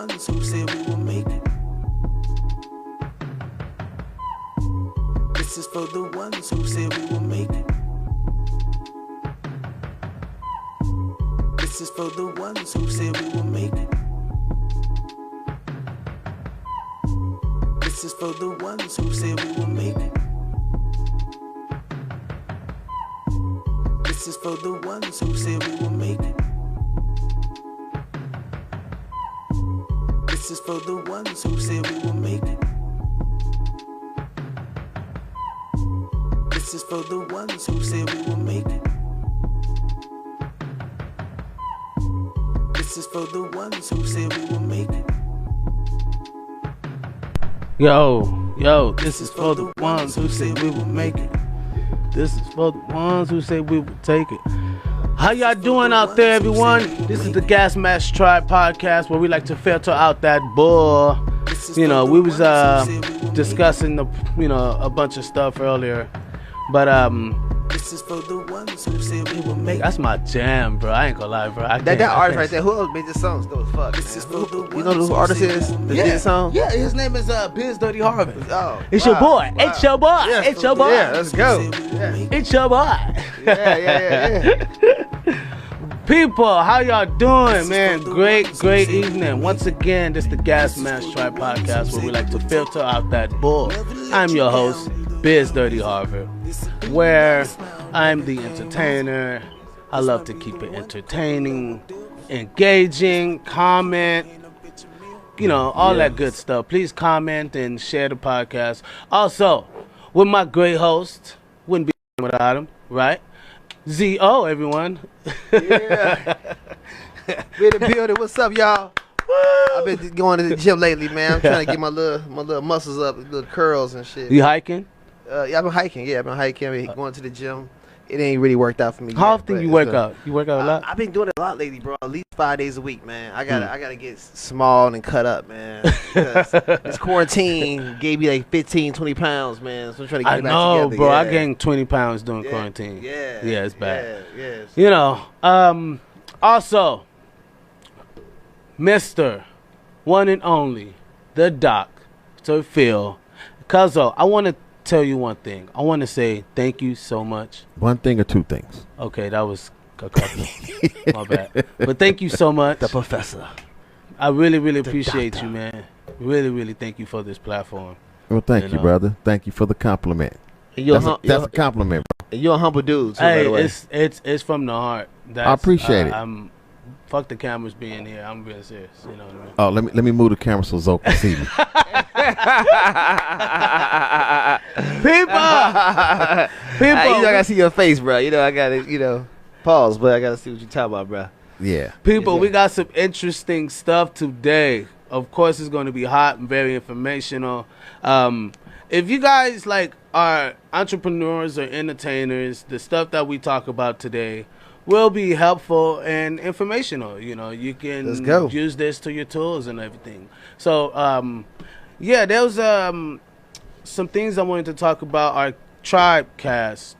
ones who said we will make it. This is for the ones who said we will make it. This is for the ones who said we will make it. This is for the ones who said we will make it. This is for the ones who said we will make it. This is for the ones who said we will make it. This is for the ones who said we will make it. This is for the ones who said we will make it. Yo, this is for the ones who say we will make it. This is for the ones who say we will take it. How y'all doing out there, everyone? This is the Gasmasktribe podcast where we like to filter out that bull. You know, we was discussing a bunch of stuff earlier, but this is for the ones who said we will make it. That's my jam, bro. I ain't gonna lie, bro. That artist right there, who else made this song? Still as fuck. This is for the You know who artist is? That did this song? Yeah, his name is Biz Dirty Harvey. Oh, It's your boy. Wow. It's your boy. Yeah, It's your boy. Yeah, let's go. Yeah, It's your boy. yeah. People, how y'all doing, man? Great evening. Once again, this is the Gasmasktribe podcast where we like to filter out that bull. I'm your host, Biz Dirty Harvey, where I'm the entertainer. I love to keep it entertaining, engaging, comment, all that good stuff. Please comment and share the podcast. Also, with my great host, wouldn't be without him, right? Z.O., everyone. Yeah. We in the building. What's up, y'all? I've been going to the gym lately, man. I'm trying to get my little muscles up, little curls and shit. You hiking? Yeah, I've been hiking. I've been going to the gym. It ain't really worked out for me. How often you work out? You work out a lot? I've been doing it a lot lately, bro. At least 5 days a week, man. I gotta get small and cut up, man. Because this quarantine gave me like 15, 20 pounds, man. So I'm trying to get it back together. Bro. Yeah. I gained 20 pounds during quarantine. Yeah, it's bad. Yeah. Also, Mr. One and Only, the Dr. Phil. Cuzzo, I want to tell you one thing. I want to say thank you so much. One thing or two things? Okay, that was a couple. My bad. But thank you so much. The professor. I really appreciate you, man. Really thank you for this platform. Well, thank you, brother. Thank you for the compliment. That's a compliment, bro. And you're a humble dude, too, Hey, by the way. it's from the heart. I appreciate it. Fuck the cameras being here. I'm being serious. You know what I mean? Oh, let me move the camera so Zoe can see me. People. I gotta see your face, bro. I gotta, pause, but I gotta see what you're talking about, bro. Yeah. People, we got some interesting stuff today. Of course, it's going to be hot and very informational. If you guys are entrepreneurs or entertainers, the stuff that we talk about today will be helpful and informational. You can Let's go. use this to your tools and everything. So, there was some things I wanted to talk about. Our Tribecast.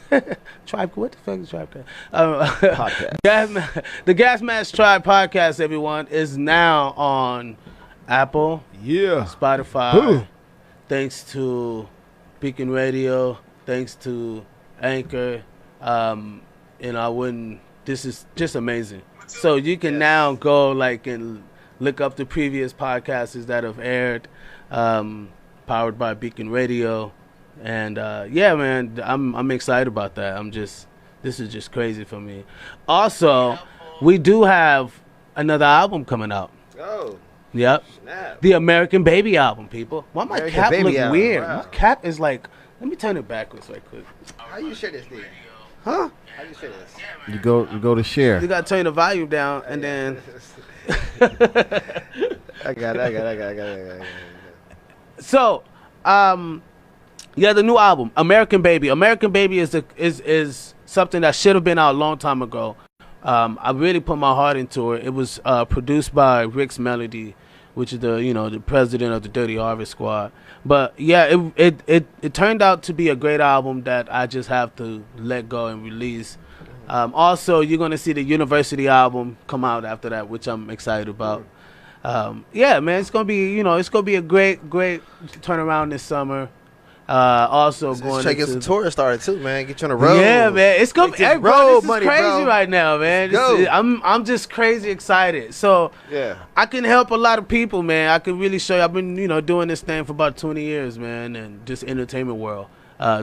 What the fuck is Tribecast? Podcast. The Gasmasktribe podcast, everyone, is now on Apple, Spotify, thanks to Beacon Radio, thanks to Anchor. This is just amazing. So you can now go and look up the previous podcasts that have aired, powered by Beacon Radio. And man, I'm excited about that. This is just crazy for me. Also, we do have another album coming out. Oh. Yep. Snap. The American Baby album, people. Why my American cap Baby look album, weird? wow. My cap is let me turn it backwards right quick. How you share this thing? Huh? How you share this? You go to share. You gotta turn the volume down and then I got it. So, the new album, American Baby. American Baby is something that should have been out a long time ago. I really put my heart into it. It was produced by Rick's Melody, which is the president of the Dirty Harvest Squad. But it turned out to be a great album that I just have to let go and release. Also, you're gonna see the University album come out after that, which I'm excited about. Yeah, man, it's gonna be a great turnaround this summer. Also going try to get some tourists started too, man. Get you on the road. Yeah, man, it's gonna be road this money, is crazy bro. right now, man. I'm just crazy excited. So Yeah. I can help a lot of people, man. I can really show you. I've been doing this thing for about 20 years, man, and just entertainment world.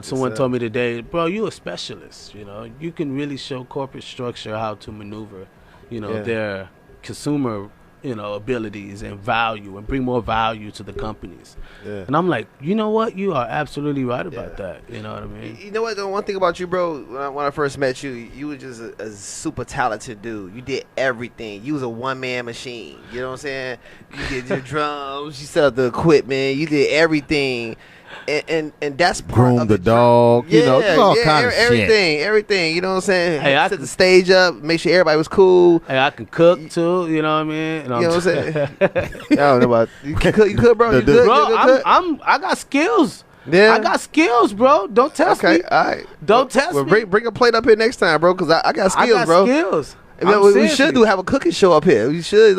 Someone told me today, bro, you a specialist. You can really show corporate structure how to maneuver, their consumer, abilities and value and bring more value to the companies. Yeah. And I'm like, you know what? You are absolutely right about that. You know what I mean? You know what? The one thing about you, bro, when I first met you, you were just a super talented dude. You did everything. You was a one-man machine. You know what I'm saying? You did your drums. You set up the equipment. You did everything. And that's part groom of the dog, all kind of everything, shit. everything. You know what I'm saying? Hey, I set the stage up, make sure everybody was cool. Hey, I can cook too. You know what I mean? You know what I'm saying? I don't know about you. Cook, bro. You good? Bro, You good? I got skills. Yeah, I got skills, bro. Don't test me. Okay, all right. Don't test me. Bring a plate up here next time, bro, because I got skills, I got bro. skills. We should have a cooking show up here. We should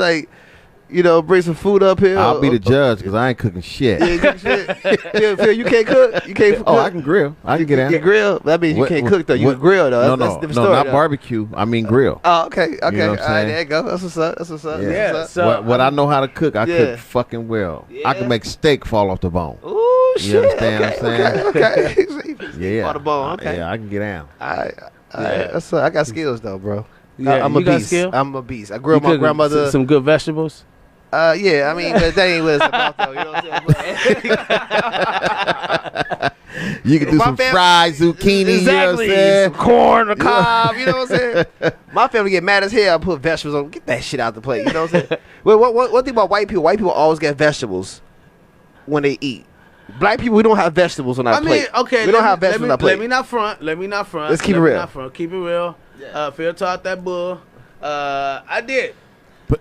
bring some food up here. I'll be the judge because I ain't cooking shit. You can't cook. You can't. Oh, I can grill. I can get out. You grill. That means you can't cook though. You can grill though. That's a different story, not though. barbecue. I mean grill. Oh, okay. You know what I'm All right, saying? there you go. That's what's up. Yeah. That's what's So up. What I know how to cook, I cook fucking well. I can make steak fall off the bone. Ooh, shit. You understand what I'm saying? Okay. Yeah. On the bone. Okay. Yeah, I can get down. All right. That's I got skills though, bro. Yeah, I'm a you got beast. skill? I'm a beast. I grew up my grandmother. Some good vegetables. Yeah, I mean, but that ain't what it's about, though. You know what I'm saying? You can do some fried zucchini. Exactly. You know what I'm saying? Some corn, a cob. You know what I'm saying? My family get mad as hell. I put vegetables on. Get that shit out the plate. You know what I'm saying? Well, one thing about white people, always get vegetables when they eat. Black people, we don't have vegetables on our plate. Okay. We don't have vegetables on our plate. Let me not front. Let's keep it real. Keep it real. Yeah. Filter out that bull. I did.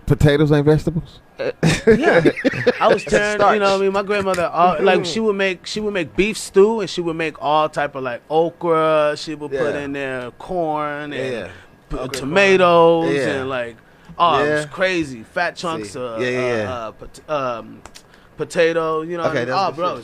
Potatoes ain't vegetables? Yeah, I was turned. You know what I mean? My grandmother, she would make beef stew, and she would make all type of okra. She would put in there corn and tomatoes and it was crazy. Fat chunks of potato, bro,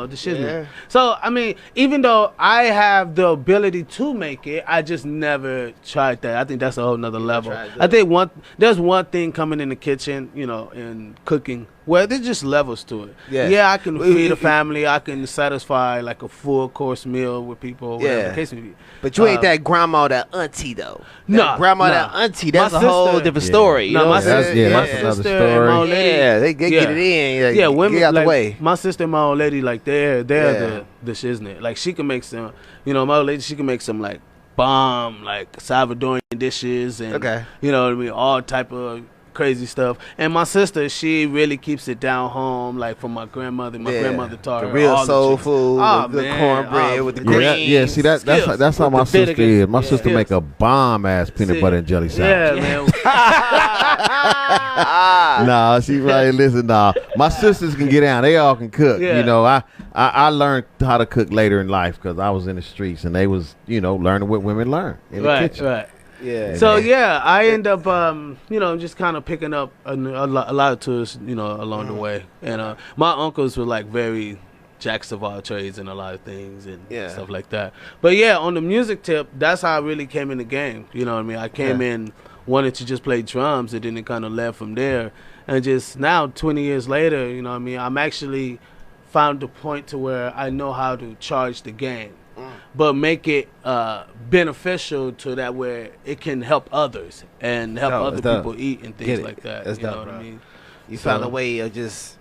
the shit. Yeah. So I mean, even though I have the ability to make it, I just never tried that. I think that's a whole nother level. I think there's one thing coming in the kitchen, in cooking, where there's just levels to it. Yeah, I can feed a family, I can satisfy a full course meal with people, whatever the case may be. But you ain't that grandma, that auntie though. No, that auntie. That's a whole different story. No, my that's another story. Yeah, they get it in. Women get out the way. My sister and my old lady, they're the shiznit. She can make some, my old lady, she can make some bomb Salvadorian dishes and you know what I mean, all type of crazy stuff. And my sister, she really keeps it down home, from my grandmother. My grandmother taught her real all soul the food, the cornbread with the green. Yeah, see that's how my sister is. My sister make a bomb ass peanut butter and jelly sandwich. Yeah, man. Nah, she right. Listen, my sisters can get down. They all can cook. Yeah. I learned how to cook later in life because I was in the streets and they was learning what women learn in the kitchen. Right. Yeah. So I end up just kind of picking up a lot of tours along the way, and my uncles were very jacks of all trades and a lot of things and stuff like that. But on the music tip, that's how I really came in the game. You know what I mean? I came in wanted to just play drums, and then it kind of led from there. And just now, 20 years later, I'm actually found the point to where I know how to charge the game. But make it beneficial to that where it can help others and help other people eat and things like that. That's you know dope, what I mean? You found a way of just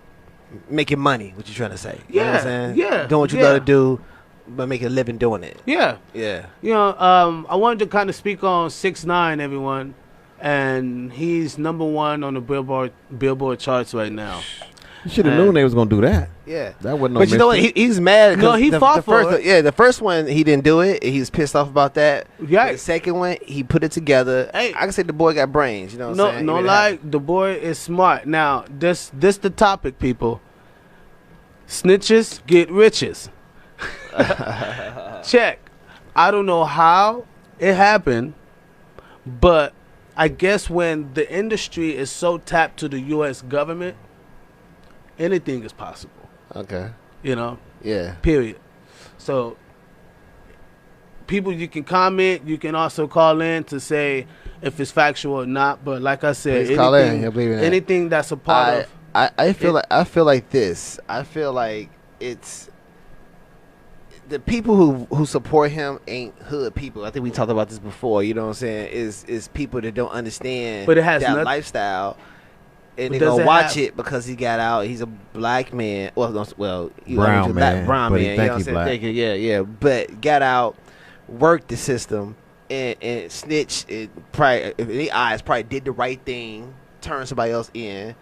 making money, what you're trying to say. You know what I'm saying? Yeah. Doing what you love to do, but make a living doing it. Yeah. Yeah. I wanted to kind of speak on 6ix9ine, everyone. And he's #1 on the Billboard charts right now. You should have known they was gonna do that. Yeah, that wasn't no. But you know what? He's mad. No, he fought for it. Yeah, the first one he didn't do it. He was pissed off about that. Yeah. The second one he put it together. Hey, I can say the boy got brains. You know what I'm saying? No lie, the boy is smart. Now this the topic, people. Snitches get riches. Check. I don't know how it happened, but I guess when the industry is so tapped to the U.S. government, anything is possible. Okay. You know? Yeah. Period. So, people, you can comment. You can also call in to say if it's factual or not. But like I said, Please call in. He'll believe in that. anything that's a part of. I feel like this. I feel like it's the people who support him ain't hood people. I think we talked about this before. You know what I'm saying? Is people that don't understand But it has that lifestyle. And But they gonna does it watch have- it because he got out. He's a black man. Well, Brown man, brown but he man. think You know he what I'm black. saying? Yeah. But got out, worked the system, and snitched. It probably, in the eyes, probably did the right thing, turned somebody else in,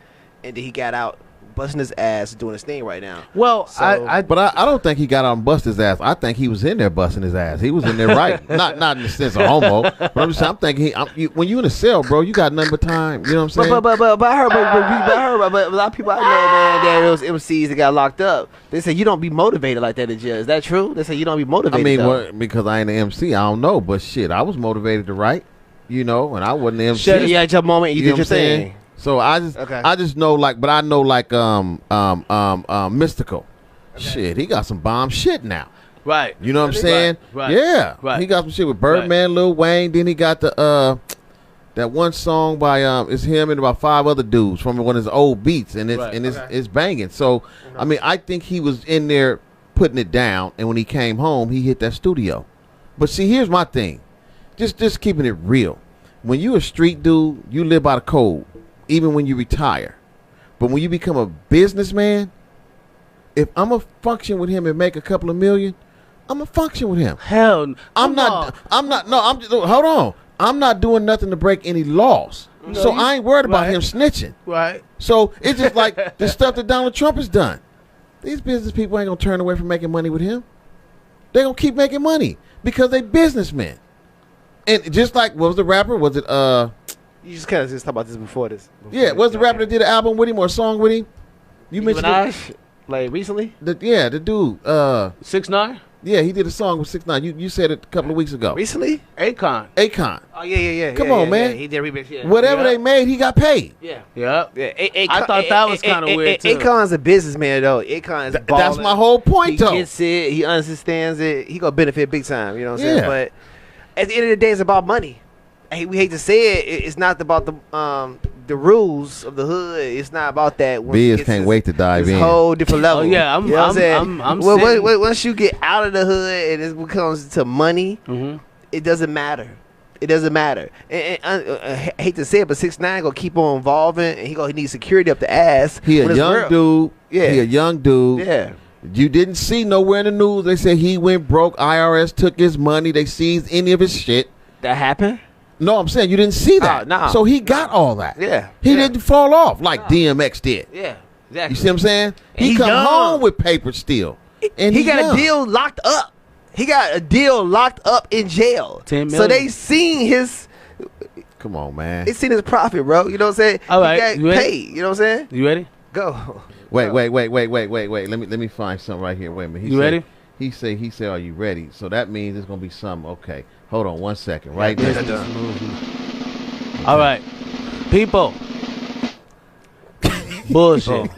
and then he got out, busting his ass, doing his thing right now. Well, So- but I don't think he got out and busted his ass. I think he was in there busting his ass. He was in there right. not in the sense of homo. But I'm thinking when you in a cell, bro, you got nothing but time. You know what I'm saying? But I heard, but a lot of people I know, man, that it was MCs that got locked up. They say you don't be motivated like that in jail. Is that true? They say you don't be motivated. I mean, though. because I ain't an MC, I don't know. But shit, I was motivated to write. You know, and I wasn't an MC. You had your moment. You know did what your I'm saying? thing. So I just know but I know Mystical. Shit, he got some bomb shit now. right. You know what I'm saying? Right. Yeah. Right. He got some shit with Birdman, Lil Wayne. Then he got the that one song by it's him and about 5 other dudes from one of his old beats, and it's banging. So I mean, I think he was in there putting it down, and when he came home, he hit that studio. But see, here's my thing, just keeping it real. When you a street dude, you live by the code, even when you retire. But when you become a businessman, if I'm gonna function with him and make a couple of million, I'm gonna function with him. Hell, I'm not. Hold on. I'm not doing nothing to break any laws. No, So you- I ain't worried about right. him snitching. Right. So it's just like the stuff that Donald Trump has done. These business people ain't gonna turn away from making money with him. They gonna keep making money because they businessmen. And just like, what was the rapper? Was it You just kind of talked about this before this. yeah, was the rapper that did an album with him or a song with him? You mentioned Minaj, like recently. the dude. 6ix9ine, Yeah, he did a song with 6ix9ine. You said it a couple of weeks ago. Recently? Akon. Akon. Oh yeah. Come yeah, on, yeah, man. Yeah. He did remix. Yeah. Whatever Yeah. they made, he got paid. Yeah. Yep. Yeah, I thought that was kinda weird, too. Akon's a businessman though. Akon is That's balling. my whole point, He though. gets it. He understands it. He gonna benefit big time. You know what I'm saying? Yeah. But at the end of the day, it's about money. We hate to say it. It's not about the rules of the hood. It's not about that. Biz can't wait to dive it's in. a whole different level. Oh, yeah, I'm- You know what I'm- saying? I'm Well, sitting- once you get out of the hood and it becomes to money, Mm-hmm. it doesn't matter. It doesn't matter. And I hate to say it, but 6ix9ine gonna keep on evolving, and he need security up the ass. He a when it's young real. dude. Yeah. He a young dude. Yeah. You didn't see nowhere in the news. They said he went broke. IRS took his money. They seized any of his shit. That happened. No, I'm saying you didn't see that. no. So he got all that. Yeah. He Yeah. didn't fall off like DMX did. Yeah. You Exactly. see what I'm saying? And He he come young. home with paper still. And he got young. a deal locked up. He got a deal locked up in jail. 10 So million. they seen his They seen his profit, bro. You know what I'm saying? All right, He you got ready? paid. You know what I'm saying? You ready? Go. Wait. Let me find something right here. Wait a minute. You ready? He said, are you ready? So that means it's gonna be something. Okay. Hold on 1 second. Right there. All right, people. Bullshit.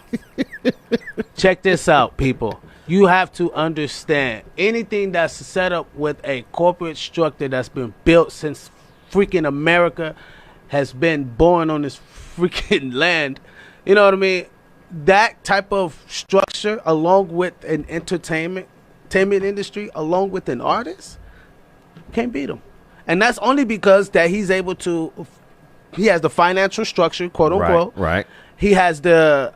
Check this out, people. You have to understand anything that's set up with a corporate structure that's been built since freaking America has been born on this freaking land. You know what I mean? That type of structure, along with an entertainment industry, along with an artist, can't beat him. And that's only because that he has the financial structure, quote unquote. Right. He has the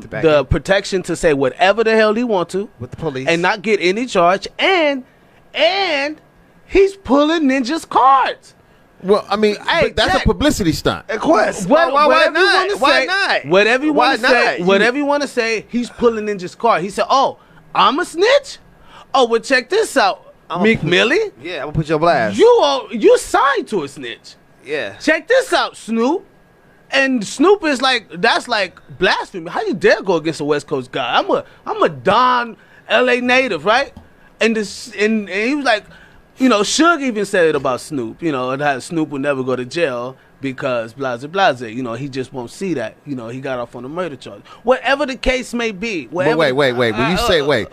backing. protection to say whatever the hell he want to With the police. and not get any charge. And he's pulling ninjas' cards. Well, I mean, Hey, but that's Jack. a publicity stunt. Of course. Whatever you not? wanna Why say, not? Whatever you Why want to say. not? Whatever you want to say. He's pulling ninjas' card. He said, "Oh, I'm a snitch. Oh, well, check this out, Meek Millie. Yeah, I'm gonna put your blast. You signed to a snitch. Yeah. Check this out, Snoop." And Snoop is that's like blasphemy. How you dare go against a West Coast guy? I'm a Don LA native, right? And he was like, Suge even said it about Snoop, and how Snoop would never go to jail. because blase blase. You know, he just won't see that. You know, he got off on a murder charge. Whatever the case may be. But wait. When you say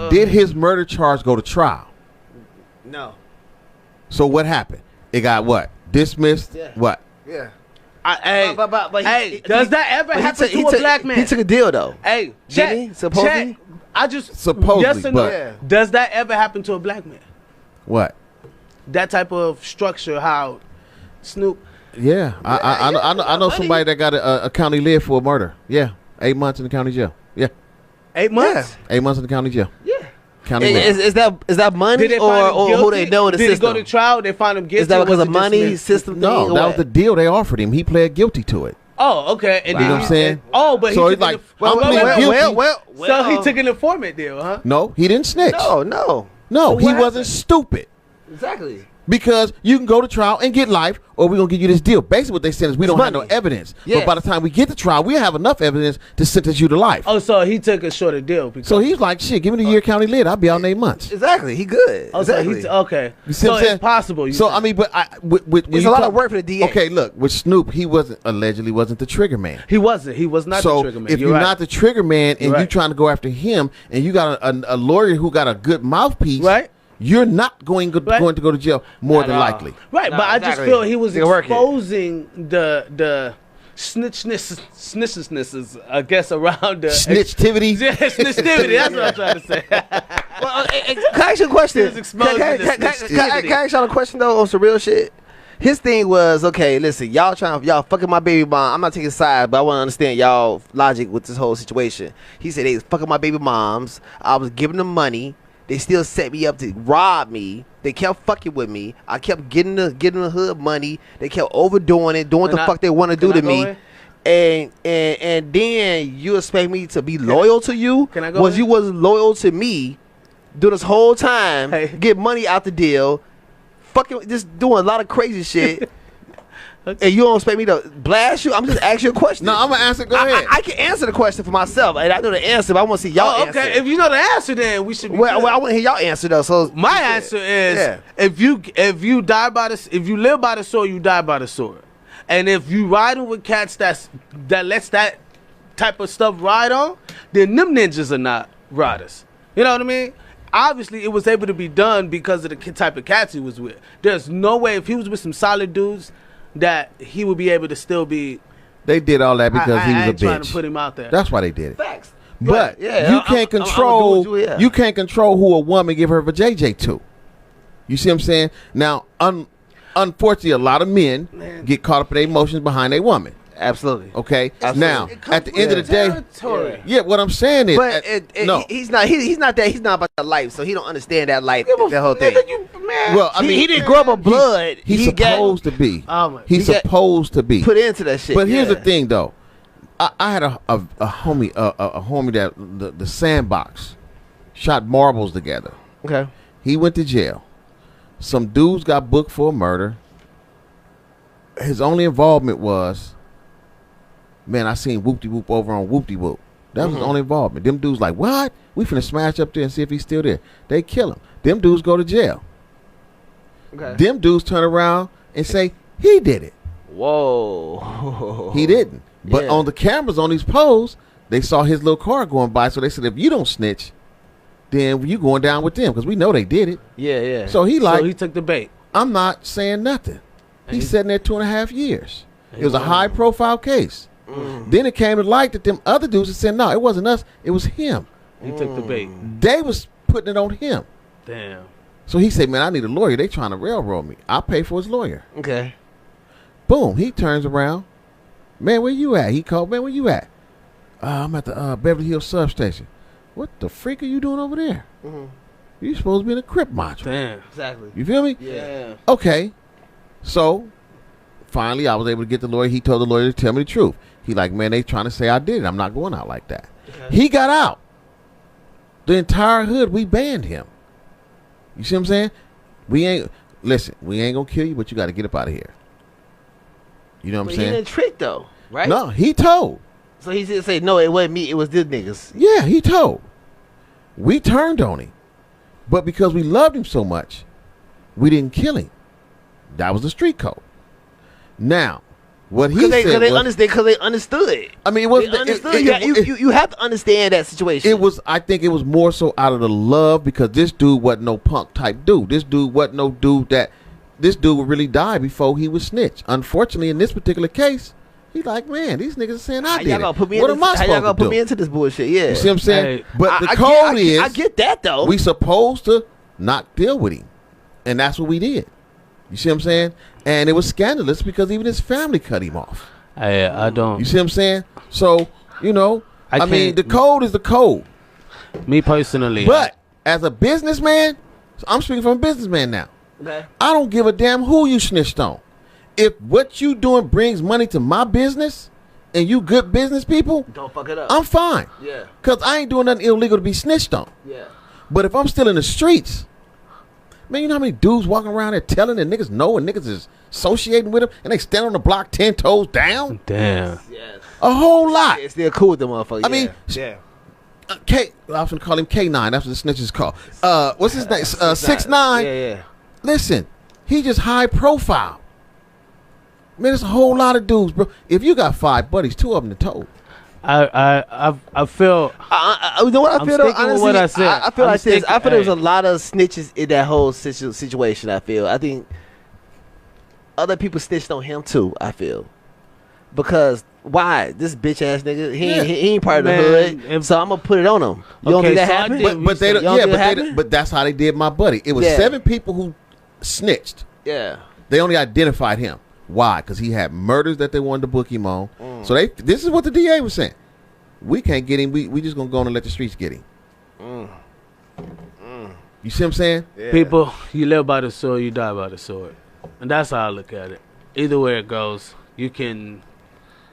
did his murder charge go to trial? No. So what happened? It got what? Dismissed? Yeah. What? Yeah. Hey, does that ever happen to a black man? He took a deal though. Hey, did he? Supposedly? I just supposedly. Yes or no? Yeah. Does that ever happen to a black man? What? That type of structure, how Snoop. Yeah, I know somebody that got a county live for a murder. Yeah, 8 months in the county jail. Yeah, 8 months. 8 months in the county jail. Yeah. County live. Is that money or who they know in the system? Did he go to trial? They find him guilty. Is that because of money system? No, thing that was the deal they offered him. He pled guilty to it. Oh, okay. And You know what I'm saying? Oh, but So he he's took like, well, well, so he took an informant deal, huh? No, he didn't snitch. No. No, So he what wasn't stupid. Exactly. Because you can go to trial and get life, or we're going to give you this deal. Basically what they said is we don't have no money. evidence. Yeah. But by the time we get to trial, we have enough evidence to sentence you to life. Oh, so he took a shorter deal. Because So he's like, shit, give me the year county lid. I'll be out in 8 months. Exactly. He good. Oh, so exactly. he's okay. You see So what I'm saying? it's possible. So, I mean, but when It's you a lot talk- of work for the DA. Okay, look, with Snoop, he allegedly wasn't the trigger man. he wasn't. He was not So the trigger man. if you're right. not the trigger man and You're you're right. trying to go after him and you got a lawyer who got a good mouthpiece, Right. you're not going to Right. go to jail more Not than at all. likely. Right, No, but I just exactly. feel he was They work it. exposing the snitchness, I guess, around the Snitchtivity. Yeah, snitchtivity. That's what I'm trying to say. Well, can I ask you a question? He was exposing the snitchtivity. Can I ask y'all a question though on some real shit? His thing was, okay, listen, y'all fucking my baby mom. I'm not taking sides, but I want to understand y'all logic with this whole situation. He said they was fucking my baby moms. I was giving them money. They still set me up to rob me. They kept fucking with me. I kept getting the hood money. They kept overdoing it, doing what the fuck they want to do to me. And then you expect me to be loyal to you? Can I go Was in? you wasn't loyal to me do this whole time, Hey. get money out the deal, fucking just doing a lot of crazy shit. And you don't expect me to blast you? I'm just asking you a question. No, I'm going to answer. Go ahead. I can answer the question for myself, and I know the answer, but I want to see y'all Oh, okay. answer. If you know the answer, then we should be Well, good. I want to hear y'all answer though. So My answer is Yeah. if you live by the sword, you die by the sword. And if you riding with cats that lets that type of stuff ride on, then them ninjas are not riders. You know what I mean? Obviously, it was able to be done because of the type of cats he was with. There's no way if he was with some solid dudes that he would be able to still be. They did all that because I he was a ain't trying bitch. to put him out there. That's why they did it. facts. But Yeah, you can't I'm control. do it, yeah. You can't control who a woman give her vajayjay to. You see what I'm saying? Now, unfortunately, a lot of men get caught up in their emotions behind a woman. Absolutely. Okay. Absolutely. Now, at the end of the day, Territory. yeah. What I'm saying is, But no. he's not about that life, so he don't understand that life, that whole thing. Well, I mean, he didn't grow up with blood. He's He got supposed to be. Oh, my- He's he got supposed to be. put into that shit. But here's yeah. the thing, though. I had a homie, a homie that the sandbox shot marbles together. Okay. He went to jail. Some dudes got booked for a murder. His only involvement was, man, I seen whoop-de-whoop over on whoop-de-whoop. That was the only involvement. Them dudes like, what? We finna smash up there and see if he's still there. They kill him. Them dudes go to jail. Okay. Them dudes turn around and say, he did it. Whoa. He didn't. But Yeah. on the cameras on these poles, they saw his little car going by. So they said, if you don't snitch, then you going down with them because we know they did it. Yeah, yeah. So he So he took the bait. I'm not saying nothing. And He's he- sitting there 2.5 years. And It was a he- high-profile case. Then it came to light that them other dudes had said, no, it wasn't us. It was him. He took the bait. They was putting it on him. Damn. So he said, man, I need a lawyer. They trying to railroad me. I'll pay for his lawyer. Okay. Boom. He turns around. Man, where you at? He called, man, where you at? I'm at the Beverly Hills substation. What the freak are you doing over there? You supposed to be in a Crip module. Damn. Exactly. You feel me? Yeah. Okay. So, finally, I was able to get the lawyer. He told the lawyer to tell me the truth. He like, man, they trying to say I did it. I'm not going out like that. Okay. He got out. The entire hood, we banned him. You see what I'm saying? We ain't going to kill you, but you got to get up out of here. You know what But I'm he saying? didn't trick though, right? No, he told. So he didn't say, no, it wasn't me. It was this niggas. Yeah, he told. We turned on him. But because we loved him so much, we didn't kill him. That was the street code. Now, What he said because they understood. I mean, it was they understood. You have to understand that situation. It was. I think it was more so out of the love because this dude wasn't no punk type dude. This dude wasn't no dude that. This dude would really die before he would snitch. Unfortunately, in this particular case, he's like, man, these niggas are saying I did it. What am I supposed to do? How y'all gonna put me into this bullshit? Yeah, you see what I'm saying? Hey, but the code is, I get that though. We supposed to not deal with him, and that's what we did. You see what I'm saying? And it was scandalous because even his family cut him off. I don't. You see what I'm saying? So, I mean, the code is the code. Me personally. But as a businessman, I'm speaking from a businessman now. Okay. I don't give a damn who you snitched on. If what you doing brings money to my business and you good business people, don't fuck it up. I'm fine. Yeah. Because I ain't doing nothing illegal to be snitched on. Yeah. But if I'm still in the streets, man, you know how many dudes walking around there telling and niggas know and niggas is associating with them and they stand on the block 10 toes down? Damn. Yes. A whole lot. It's still cool with them motherfuckers. I mean, yeah. I was going to call him K9. That's what the snitch is called. What's his name? 6ix9ine. Yeah. Listen, he just high profile. Man, there's a whole lot of dudes, bro. If you got 5 buddies, 2 of them the toe. I feel. You know what I feel? I'm sticking with what I said. I feel like this. I feel there was a lot of snitches in that whole situation. I think other people snitched on him too. I feel because why this bitch ass nigga? He ain't part of the hood, so I'm gonna put it on him. You don't think that happened? But that's how they did my buddy. It was 7 people who snitched. Yeah, they only identified him. Why? Because he had murders that they wanted to book him on. So this is what the DA was saying. We can't get him. We just gonna go on and let the streets get him. You see what I'm saying? Yeah. People, you live by the sword, you die by the sword, and that's how I look at it. Either way it goes, you can.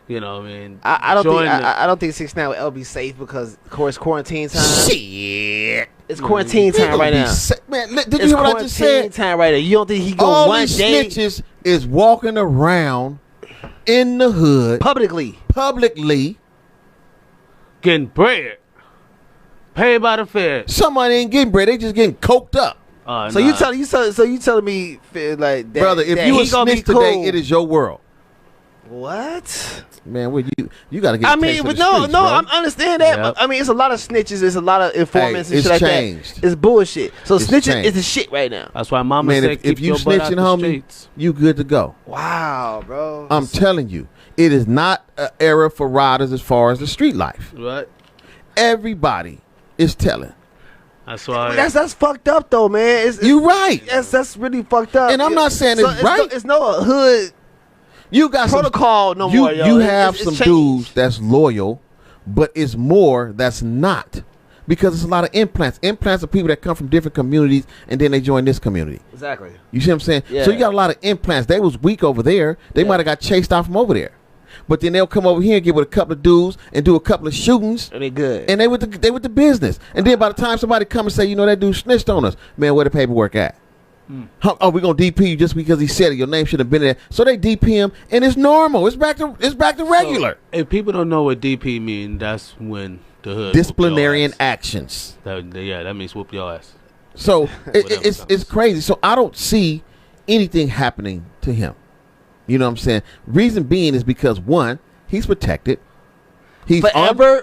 I mean, I don't think 6ix9ine will ever be safe because, of course, quarantine time. Shit, it's quarantine time right now. Man, did you hear what I just said? Quarantine time right now. You don't think he go all one these day? Snitches is walking around in the hood publicly, getting bread, paid by the feds. Somebody ain't getting bread; they just getting coked up. So you telling me like that, brother? If you a snitch today, it is your world. What? Man, you got to get. I mean, but no, I understand that. Yep. But, I mean, it's a lot of snitches. There's a lot of informants and shit like that. It's bullshit. So snitching is the shit right now. That's why Mama said if you snitching, homie, you good to go. Wow, bro. I'm telling you, it is not an era for riders as far as the street life. Right. Everybody is telling. That's why. That's fucked up though, man. You right. That's really fucked up. And I'm not saying it's right. It's no hood. You got protocol no more. You have some dudes that's loyal, but it's more that's not, because it's a lot of implants. Implants are people that come from different communities and then they join this community. Exactly. You see what I'm saying? Yeah. So you got a lot of implants. They was weak over there. They might have got chased out from over there, but then they'll come over here and get with a couple of dudes and do a couple of shootings. And they good. And they with the business. And then by the time somebody come and say, that dude snitched on us, man, where the paperwork at? Oh, we're gonna DP you just because he said it. Your name should have been there. So they DP him, and it's normal. It's back to regular. So, if people don't know what DP mean, that's when the hood disciplinarian actions. That means whoop your ass. So it's crazy. So I don't see anything happening to him. You know what I'm saying? Reason being is because, one, he's protected. He's forever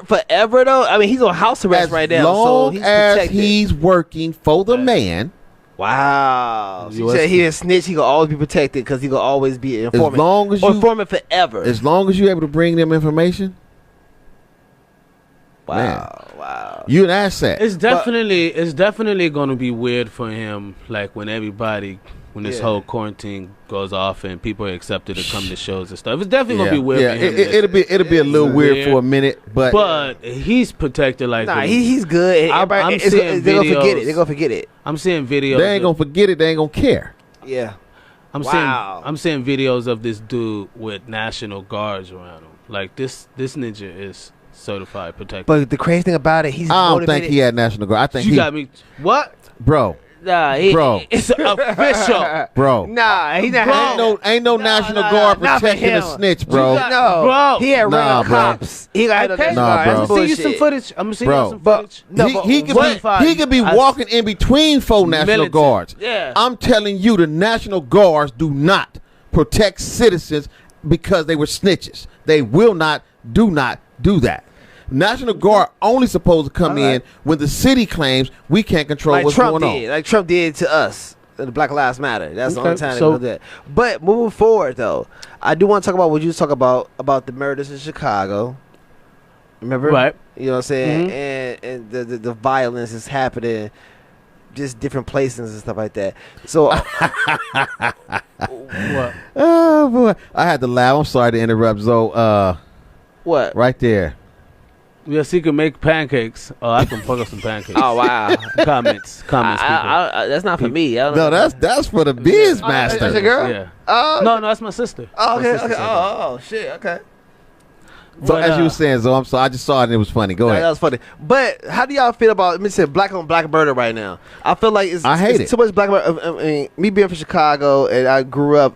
though. I mean, he's on house arrest right now. Long so he's as protected. he's working for the man. Wow. So you said he didn't snitch, he gonna always be protected because he gonna always be an informant. As long as informant forever. As long as you're able to bring them information. Wow. You an asset. It's definitely gonna be weird for him, like when this whole quarantine goes off and people are accepted to come to shows and stuff. It's definitely gonna be weird for him. It'll be a little weird for a minute, but he's protected like he's good. I'm seeing they're gonna forget it. They're gonna forget it. I'm seeing videos. They ain't gonna forget it. They ain't gonna care. Yeah. I'm seeing videos of this dude with National Guards around him. Like this ninja is certified protected. But the crazy thing about it, he's I don't motivated. think he had National Guard. I think you got me. What? Bro. Bro, it's official. Bro, he not. Ain't no National Guard protecting a snitch, bro. Bro, he had real cops. He got I'm gonna see you some footage. I'm gonna see you some footage. He could be walking in between 4 National Guards. Yeah, I'm telling you, the National Guards do not protect citizens because they were snitches. They do not do that. National Guard only supposed to come in when the city claims we can't control like what's Trump going did, on. Like Trump did to us. The Black Lives Matter. That's the only time they so- do that. But moving forward, though, I do want to talk about what you talk about the murders in Chicago. Remember? Right. You know what I'm saying? Mm-hmm. And the violence is happening just different places and stuff like that. So, What? Oh boy, I had to laugh. I'm sorry to interrupt, Zoe. what? Right there. Yes, he can make pancakes. Oh, I can fuck up some pancakes. Oh, wow. Comments, people. That's not for me. I don't No, know. that's for the biz master. That's your girl? Yeah. Oh, No, that's my sister. Oh, My okay. sister Okay. said that. Oh, shit. Okay. So But, as you were saying, Zoe, I'm sorry. I just saw it and it was funny. Go That ahead. was funny. But how do y'all feel about, let me say, black on black murder right now? I feel like I hate it's it. too much black murder. I mean, me being from Chicago and I grew up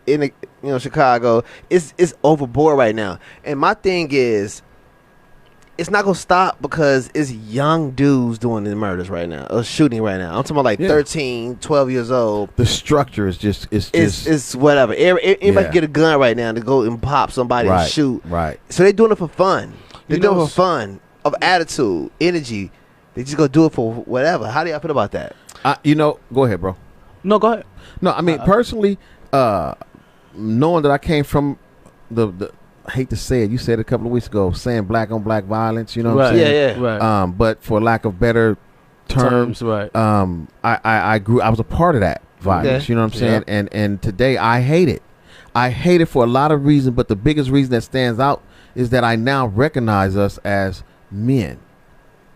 in Chicago, it's overboard right now. And my thing is, it's not gonna stop because it's young dudes doing the murders right now, or shooting right now. I'm talking about like Yeah. 13, 12 years old. The structure is just It's whatever. Anybody Yeah. can get a gun right now to go and pop somebody and shoot. Right. So they're doing it for fun. They're You doing know, it for fun, of attitude, energy. They just gonna do it for whatever. How do y'all feel about that? Go ahead, bro. No, go ahead. No, I mean personally, knowing that I came from the I hate to say it, you said it a couple of weeks ago, saying black on black violence. You know what I'm Right. saying? Yeah. Right. But for lack of better terms, right. I was a part of that violence. Okay. You know what I'm saying? And today I hate it. I hate it for a lot of reasons, but the biggest reason that stands out is that I now recognize us as men.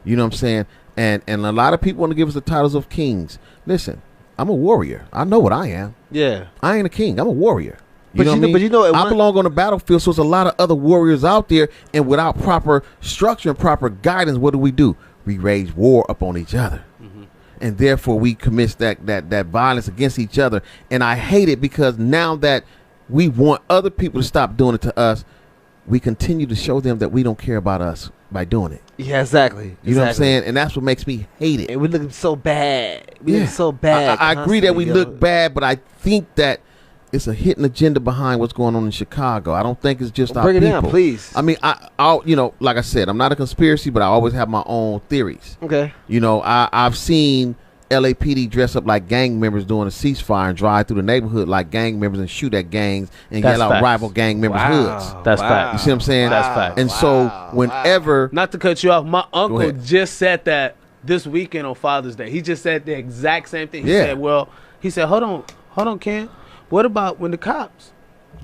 You know what I'm saying? And a lot of people want to give us the titles of kings. Listen, I'm a warrior. I know what I am. Yeah. I ain't a king. I'm a warrior. But know what I mean? but you know, I belong on the battlefield, so there's a lot of other warriors out there, and without proper structure and proper guidance, what do? We wage war upon each other. Mm-hmm. And therefore we commit that violence against each other. And I hate it because now that we want other people to stop doing it to us, we continue to show them that we don't care about us by doing it. Yeah, exactly. You know what I'm saying? And that's what makes me hate it. And we looking so bad. We look so bad. I agree that we constantly, look bad, but I think that it's a hidden agenda behind what's going on in Chicago. I don't think it's just our Break it people. down, please. I mean, I'll like I said, I'm not a conspiracy, but I always have my own theories. Okay. I've seen LAPD dress up like gang members doing a ceasefire and drive through the neighborhood like gang members and shoot at gangs and That's yell out facts. rival gang members' hoods. That's fact. You see what I'm saying? That's fact. And so whenever Not to cut you off, my uncle ahead. just said that this weekend on Father's Day. He just said the exact same thing. He Yeah. said, hold on, Ken. What about when the cops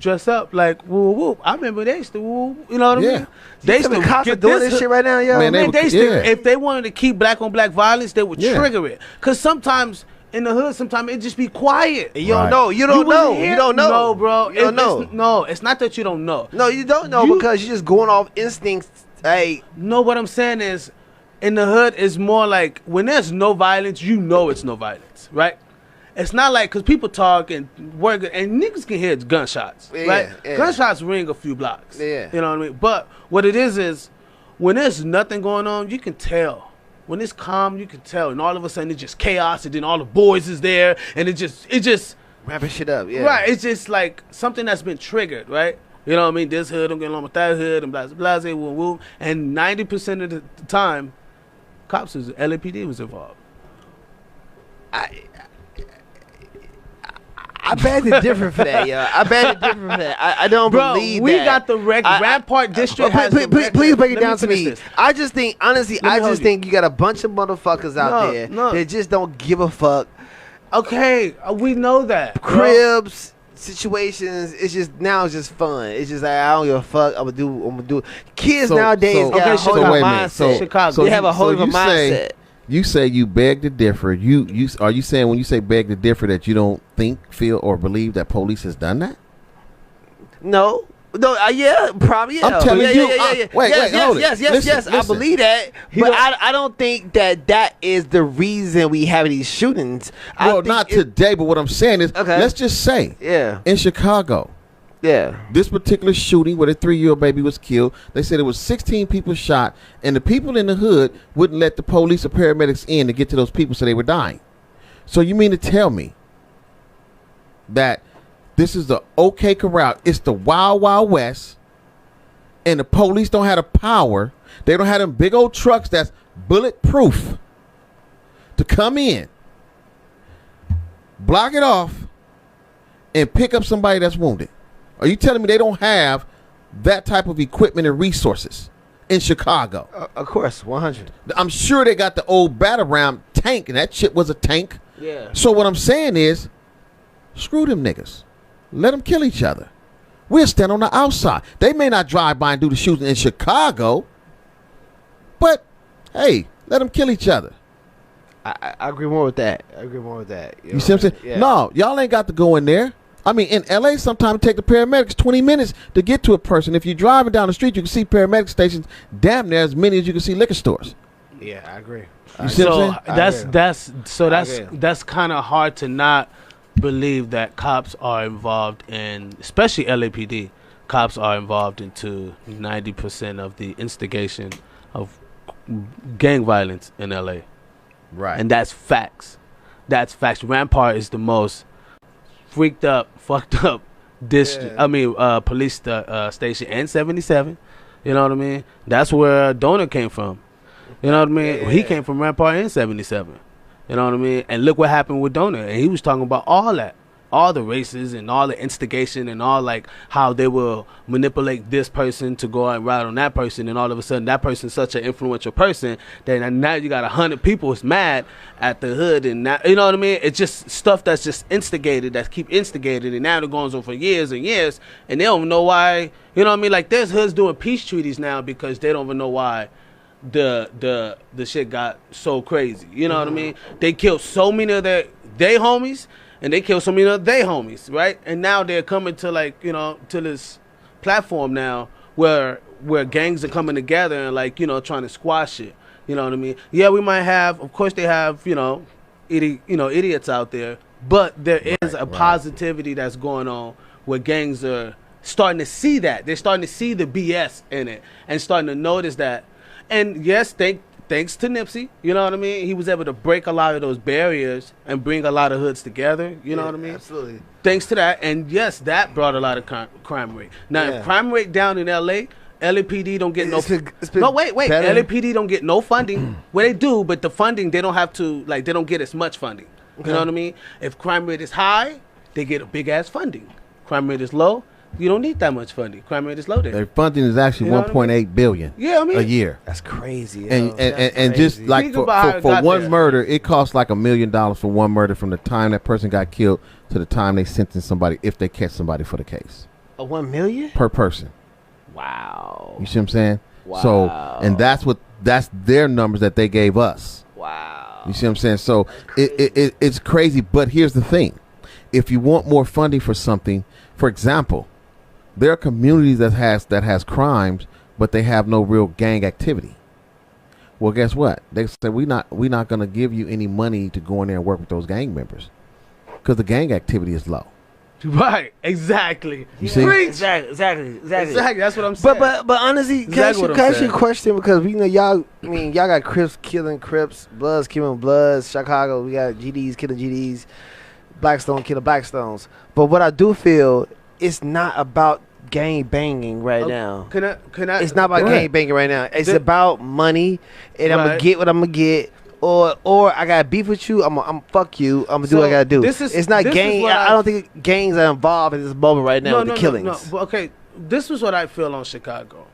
dress up like woo woo? I remember they used to woo. You know what I Yeah. mean? They used to the cops are get doing this shit right now, yo. Man, Man, they they used yeah. to, if they wanted to keep black on black violence, they would Yeah. trigger it. Cause sometimes in the hood, sometimes it just be quiet. You don't Right. know. You don't wouldn't know. hear- You don't know. No, bro. You don't know. No, it's not that you don't know. No, you don't know because you're just going off instincts. Hey, No, what I'm saying is, in the hood, it's more like when there's no violence, you know it's no violence, right? It's not like because people talk and work and niggas can hear gunshots, Yeah, right? yeah. Gunshots ring a few blocks. Yeah. You know what I mean? But what it is when there's nothing going on, you can tell. When it's calm, you can tell, and all of a sudden it's just chaos, and then all the boys is there, and it just wrapping shit up. Yeah. right. It's just like something that's been triggered, right? You know what I mean? This hood, I'm getting along with that hood, and blah blah blah, woo woo. And 90% of the time, cops was LAPD was involved. I beg to differ for that, yo. I beg to differ for that. I don't Bro, believe we that. got the Rampart District. has Please, the record. please break it Let down to finish me. this. I just think, honestly, Let me I hold just you. think you got a bunch of motherfuckers out No, there no. that just don't give a fuck. Okay, we know that. bro. Cribs, situations. It's just now. It's just fun. It's just like I don't give a fuck. I'm gonna do. Kids nowadays got a whole so different wait a mindset. minute. Chicago. They have a whole different mindset. say you say you beg to differ. You are you saying when you say beg to differ that you don't think, feel, or believe that police has done that? No, yeah, probably. Yeah. I'm telling yeah, you, Yeah. wait, yes, hold it. yes. Listen, I listen. believe that, but I don't think that is the reason we have these shootings. I Well, think not today, but what I'm saying is, Okay. let's just say, Yeah, in Chicago, yeah. this particular shooting where the 3-year-old baby was killed, they said it was 16 people shot, and the people in the hood wouldn't let the police or paramedics in to get to those people, so they were dying. So you mean to tell me that This is the OK Corral. It's the Wild Wild West, and the police don't have the power. They don't have them big old trucks that's bulletproof to come in, block it off, and pick up somebody that's wounded. Are you telling me they don't have that type of equipment and resources in Chicago? Of course, 100. I'm sure they got the old Battleground tank, and that shit was a tank. Yeah. So what I'm saying is, screw them niggas. Let them kill each other. We'll stand on the outside. They may not drive by and do the shooting in Chicago, but hey, let them kill each other. I agree more with that. You see what I'm saying? Yeah. No, y'all ain't got to go in there. I mean, in L.A., sometimes it take the paramedics 20 minutes to get to a person. If you're driving down the street, you can see paramedic stations damn near as many as you can see liquor stores. Yeah, I agree. You see So what I'm saying? that's kind of hard to not believe that cops are involved in, especially LAPD. Cops are involved into 90% of the instigation of gang violence in LA. Right. And that's facts. That's facts. Rampart is the most freaked up, fucked up district. Yeah. I mean, police station and 77. You know what I mean? That's where Donor came from. You know what I mean? Yeah. He came from Rampart and 77. You know what I mean? And look what happened with Donor. And he was talking about all that. All the races and all the instigation and all like how they will manipulate this person to go out and ride on that person, and all of a sudden that person's such an influential person that now you got 100 people is mad at the hood, and now, you know what I mean? It's just stuff that's just instigated, that keep instigated, and now they're going on for years and years, and they don't even know why. You know what I mean? Like there's hoods doing peace treaties now because they don't even know why the shit got so crazy. You know what I mean? They killed so many of their homies. And they killed so many of their homies, right? And now they're coming to like, you know, to this platform now where gangs are coming together and like, you know, trying to squash it. You know what I mean? Yeah, we might have, of course they have, idiots out there, but there is a positivity that's going on where gangs are starting to see that. They're starting to see the BS in it and starting to notice that. And yes, thanks to Nipsey, you know what I mean? He was able to break a lot of those barriers and bring a lot of hoods together, you know what I mean? Absolutely. Thanks to that, and yes, that brought a lot of crime rate. Now, if crime rate down in L.A., LAPD don't get wait. Better. LAPD don't get no funding. Well, they do, but the funding, they don't have to, like, they don't get as much funding. You know what I mean? If crime rate is high, they get a big-ass funding. Crime rate is low, you don't need that much funding. Crime rate is low there. Their funding is actually 1.8 billion a year. That's crazy. And just like for one murder, it costs like $1 million for one murder from the time that person got killed to the time they sentence somebody, if they catch somebody for the case. $1 million per person. Wow. You see what I'm saying? Wow. So, and that's their numbers that they gave us. Wow. You see what I'm saying? So it's crazy. But here's the thing: if you want more funding for something, for example, there are communities that has crimes, but they have no real gang activity. Well, guess what? They say we're not going to give you any money to go in there and work with those gang members because the gang activity is low. Right, exactly. You see? Exactly. That's what I'm saying. But honestly, can I ask you a question? Because we know y'all got Crips killing Crips, Bloods killing Bloods. Chicago, we got GDs killing GDs, Blackstone killing Blackstones. But what I do feel, it's not about gang banging right now. Can I? It's not about gang banging right now. It's about money, and I'm gonna get what I'm gonna get. Or I got beef with you. I'm fuck you. I'm gonna do what I gotta do. It's not gang. I don't think gangs are involved in this moment right now with the killings. No. But okay, this is what I feel on Chicago.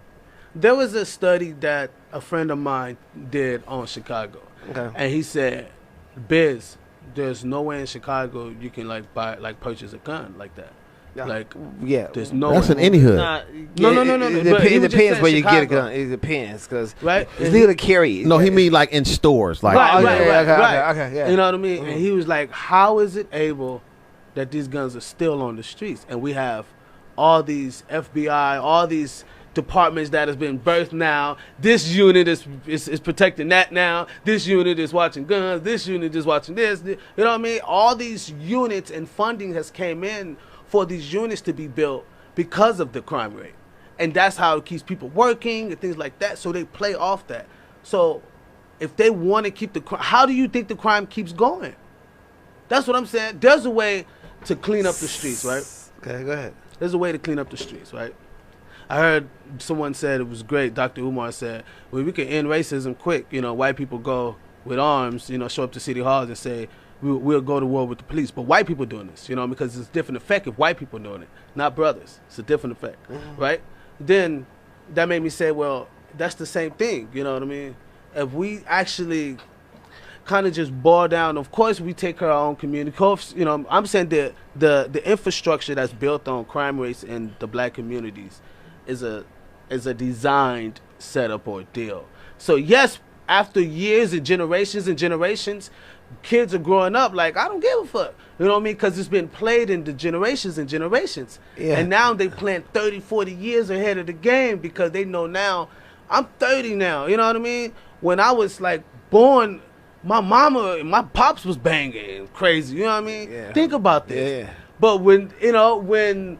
There was a study that a friend of mine did on Chicago, and he said, "Biz, there's no way in Chicago you can purchase a gun like that." There's no. That's in any hood. No. It depends where you get a gun. It depends because it's legal to carry. No, he mean like in stores. Like Okay, yeah. You know what I mean? And he was like, "How is it able that these guns are still on the streets and we have all these FBI, all these departments that has been birthed now? This unit is protecting that now. This unit is watching guns. This unit is watching this. You know what I mean? All these units and funding has came in for these units to be built because of the crime rate. And that's how it keeps people working and things like that. So they play off that. So if they want to keep the crime, how do you think the crime keeps going? That's what I'm saying. There's a way to clean up the streets, right? Okay, go ahead. There's a way to clean up the streets, right? I heard someone said it was great. Dr. Umar said, well, we can end racism quick. White people go with arms, show up to city halls and say, we'll go to war with the police. But white people doing this, because it's a different effect if white people doing it, not brothers. It's a different effect, right? Then that made me say, well, that's the same thing, you know what I mean? If we actually kind of just boil down, of course we take care of our own community. Of course, I'm saying the infrastructure that's built on crime rates in the black communities is a designed setup or deal. So yes, after years and generations, kids are growing up like, I don't give a fuck. You know what I mean? Because it's been played into generations and generations. Yeah. And now they plan 30, 40 years ahead of the game because they know now, I'm 30 now, you know what I mean? When I was like born, my mama and my pops was banging crazy, you know what I mean? Yeah. Think about this. Yeah. But when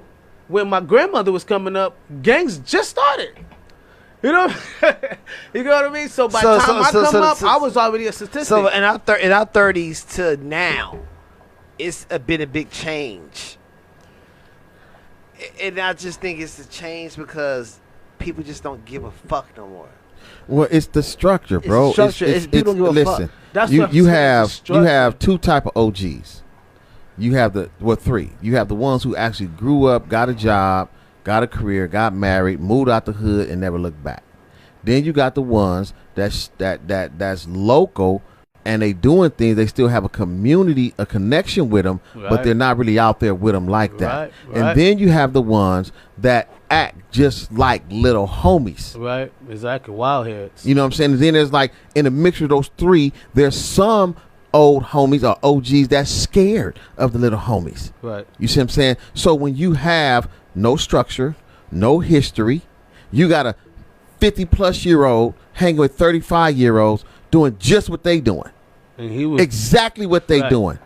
my grandmother was coming up, gangs just started. You know what I mean? So by the time I come up, I was already a statistic. So in our 30s to now, it's been a big change. And I just think it's a change because people just don't give a fuck no more. Well, it's the structure, bro. It's the structure. People don't give a fuck. That's you have two type of OGs. You have three. You have the ones who actually grew up, got a job, got a career, got married, moved out the hood, and never looked back. Then you got the ones that's local, and they doing things. They still have a community, a connection with them, but they're not really out there with them like that. Right. And then you have the ones that act just like little homies. Right, exactly. Wild heads. You know what I'm saying? And then there's like, in the mixture of those three, there's some old homies or OGs that's scared of the little homies. Right. You see what I'm saying? So when you have no structure, no history, you got a 50-plus-year-old hanging with 35-year-olds doing just what they doing. And he was exactly what they doing.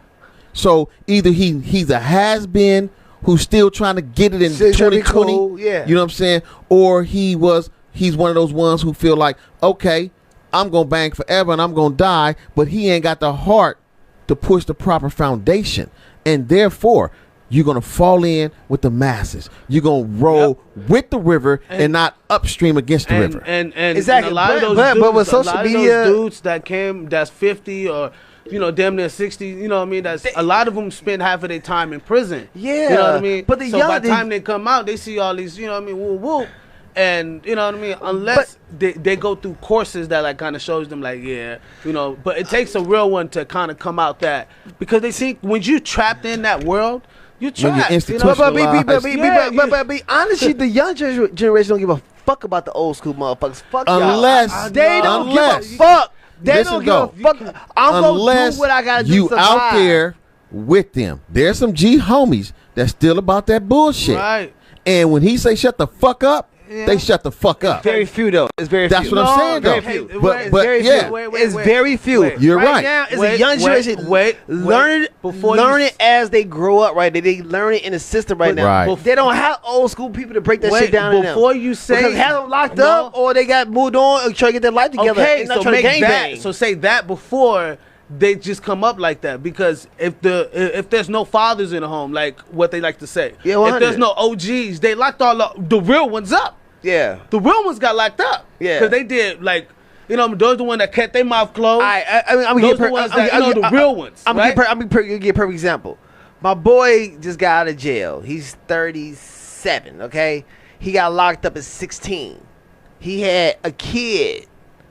So either he's a has-been who's still trying to get it in 2020, cool. Yeah. You know what I'm saying? Or he's one of those ones who feel like, okay, I'm going to bang forever and I'm going to die, but he ain't got the heart to push the proper foundation. And therefore, you're going to fall in with the masses. You're going to roll with the river and not upstream against the river. And exactly. A lot of those dudes, with social media, dudes that came, that's 50 or damn near 60, you know what I mean? A lot of them spend half of their time in prison. Yeah. You know what I mean? But by the time they come out, they see all these, you know what I mean, woo woo. And you know what I mean, unless they go through courses that like kind of shows them like, yeah, but it takes a real one to kind of come out that, because they think when you trapped in that world, you're trapped. But honestly, the young generation don't give a fuck about the old school motherfuckers. Fuck y'all. They don't give a fuck. They don't give a fuck. I'm gonna do what I gotta do. You out there with them. There's some G homies that's still about that bullshit. Right. And when he say shut the fuck up, they shut the fuck up. Very few though. It's very few. That's what I'm saying though. Very few. But very yeah, few. It's very few. You're right. Now, it's a young generation. Learn it as they grow up. Right, they learn it in the system right now. Right. They don't have old school people to break that shit down. Before you say, because have them locked up or they got moved on or try to get their life together. Okay, so make that. So say that before they just come up like that, because if there's no fathers in the home, like what they like to say, if there's no OGs, they locked all the real ones up. Yeah, the real ones got locked up. Yeah, because they did like, those the ones that kept their mouth closed. I'm those the ones that the real ones. I'm gonna give a perfect example. My boy just got out of jail. He's 37. Okay, he got locked up at 16. He had a kid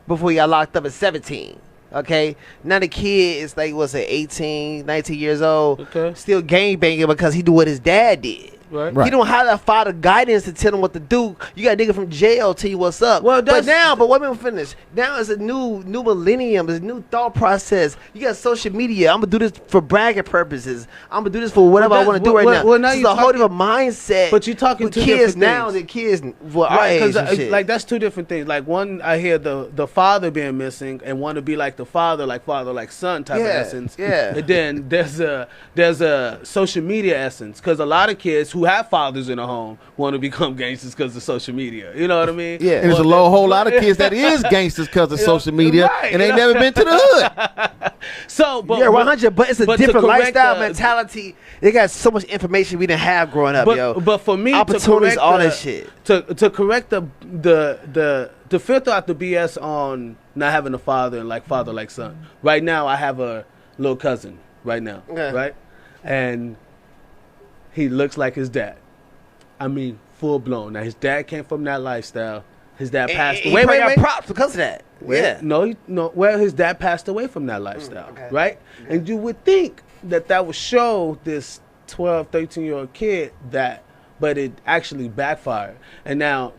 before he got locked up at 17. Okay, now the kid is like, 18, 19 years old. Okay, still gang banging because he do what his dad did. Right. He don't have that father guidance to tell him what to do. You got a nigga from jail tell you what's up. Well, but wait a minute, finish. Now it's a new millennium. It's a new thought process. You got social media. I'm gonna do this for bragging purposes. I'm gonna do this for whatever I want to do right now. Well, now it's a whole different mindset. But you're talking to kids now. The kids, like that's two different things. Like one, I hear the father being missing, and want to be like the father, like son type of essence. Yeah. And then there's a social media essence, because a lot of kids who have fathers in the home want to become gangsters because of social media. You know what I mean? Yeah. And there's a whole lot of kids that is gangsters because of social media, right, and they never been to the hood. So, but Yeah, 100. But it's a but to different correct lifestyle the- mentality. They got so much information we didn't have growing up, yo. But for me, opportunities, to correct all the, that shit. To correct the filter out the BS on not having a father and like father like son. Right now, I have a little cousin. Right now, Okay. right, and he looks like his dad. I mean, full blown. Now his dad came from that lifestyle. His dad passed And away. he probably got Wait. props because of that. Yeah. No. Well, his dad passed away from that lifestyle, okay. right? And you would think that would show this 12, 13-year-old kid that, but it actually backfired. And now,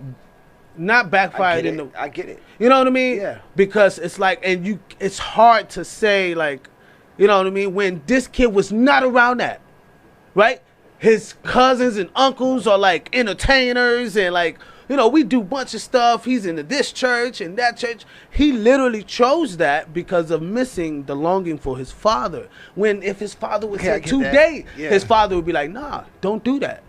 not backfired in the. I get it. You know what I mean? Yeah. Because it's like, and it's hard to say, like, you know what I mean, when this kid was not around that, right? His cousins and uncles are like entertainers and like, you know, we do a bunch of stuff. He's into this church and that church. He literally chose that because of missing the longing for his father. When if his father was Okay, I here get today, that. Yeah. his father would be like, nah, don't do that.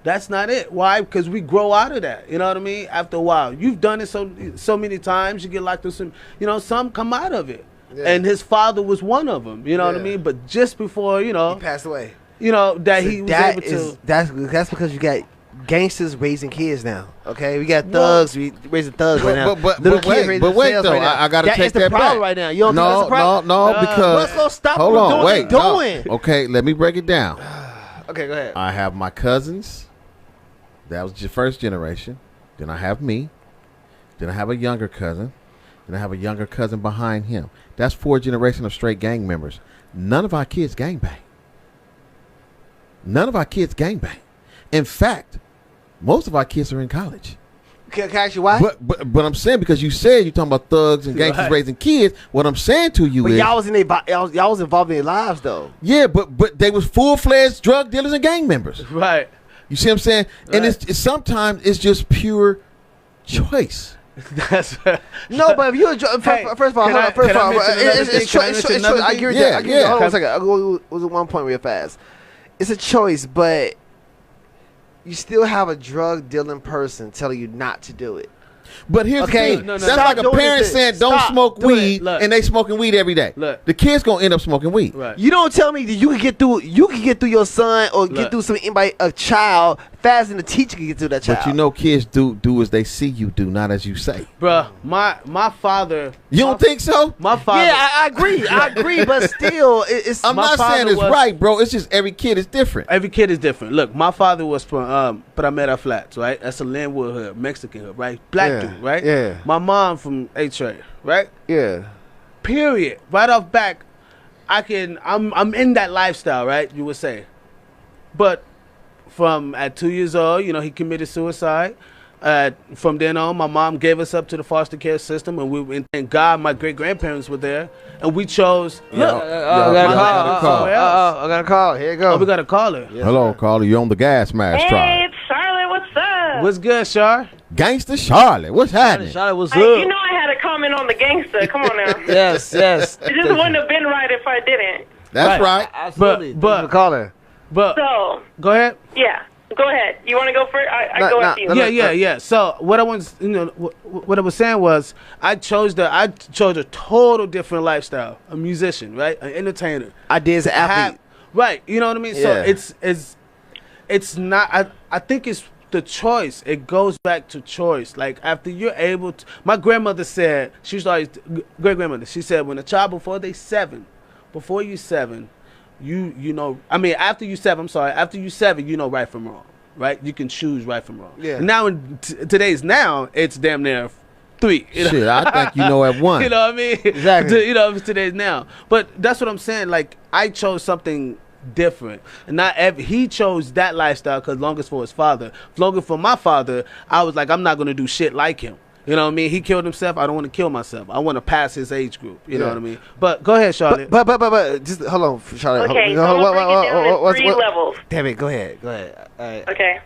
That's not it. Why? Because we grow out of that. You know what I mean? After a while. You've done it so many times. You get locked in some, you know, some come out of it. Yeah. And his father was one of them. You know what I Yeah. mean? But just before, you know, He passed away. you know, that So he was that able is- to. That's because you got gangsters raising kids now. Okay, we got thugs raising thugs right now. But Little kids wait, raising but wait themselves though, right now. I gotta That take is the that problem back. right now. You don't think that's the problem? No, because Let's go stop hold what on, we're wait, doing. no. Okay, let me break it down. Okay, go ahead. I have my cousins. That was your first generation. Then I have me. Then I have a younger cousin. Then I have a younger cousin behind him. That's 4 generations of straight gang members. None of our kids gangbang. None of our kids gangbang. In fact, most of our kids are in college. Can I ask you why? But I'm saying, because you said you're talking about thugs and gangsters Right. raising kids. What I'm saying to you But is, y'all was in y'all was involved in their lives though. yeah, but they was full-fledged drug dealers and gang members. Right. You see what I'm saying? And Right. it's sometimes it's just pure choice. That's No, but if you're Hey, first of all, can hold I- on, first can of I all, mention another thing? it's Can I choice. mention another I thing? agree with Yeah, that. I agree with that. yeah. Hold on a second. I'll go with one point real fast. It's a choice, but you still have a drug dealing person telling you not to do it. But here's Okay, the thing. no, no. That's Stop like a doing parent this. saying don't Stop smoke doing it. weed, Look. and they smoking weed every day. Look. The kid's gonna end up smoking weed. right. You don't tell me that you can get through your son or Look. get through a child faster than the teacher can get through that child. But you know, kids do as they see you do, not as you say. Bruh, my father. You don't think so? My father. Yeah, I agree. I agree, but still, it's I'm my not saying father it's was- right, bro. It's just every kid is different. Every kid is different. Look, my father was from Primera Flats, right? That's a Linwood hood, Mexican hood, right? Black Yeah, dude, right? yeah. My mom from H.A., right? yeah. Period. Right off back, I'm in that lifestyle, right? You would say. But from at 2 years old, you know, he committed suicide. From then on, my mom gave us up to the foster care system, and thank God my great grandparents were there, and we chose. Look, I got a call. somewhere else. I got a call. Here you go. Oh, we got to call her. Hello, caller. You're on the Gasmasktribe. Hey, it's Charlotte. What's up? What's good, Shar? Gangsta Charlotte. What's happening? Charlotte, what's You know I had a comment on the gangster. Come on now. Yes. It just wouldn't have been right if I didn't. That's right. Absolutely. But- caller. But So, go ahead. yeah. Go ahead. You want to go first? I No, go no, after you. no, Yeah. So what I was, what I was saying was, I chose a total different lifestyle. A musician, right? An entertainer. I did as an athlete. Right. You know what I mean? So Yeah. it's not. I think it's the choice. It goes back to choice. Like after you're able to. My grandmother said, she was always great grandmother. She said when a child before you 7, you know. I mean after you 7. I'm sorry. After you 7, you know right from wrong. Right? You can choose right from wrong. Yeah. Now in today's now, it's damn near 3. You know? Shit, I think you know at one. You know what I mean? Exactly. You know, today's now. But that's what I'm saying. Like, I chose something different. And he chose that lifestyle because longest for his father. Longest for my father, I was like, I'm not going to do shit like him. You know what I mean? He killed himself. I don't want to kill myself. I want to pass his age group. You know what I mean? But go ahead, Charlotte. But just hold on, Charlotte. Okay, so Hold I'm on, going to break it down in 3 levels. Damn it, go ahead. All right. Okay.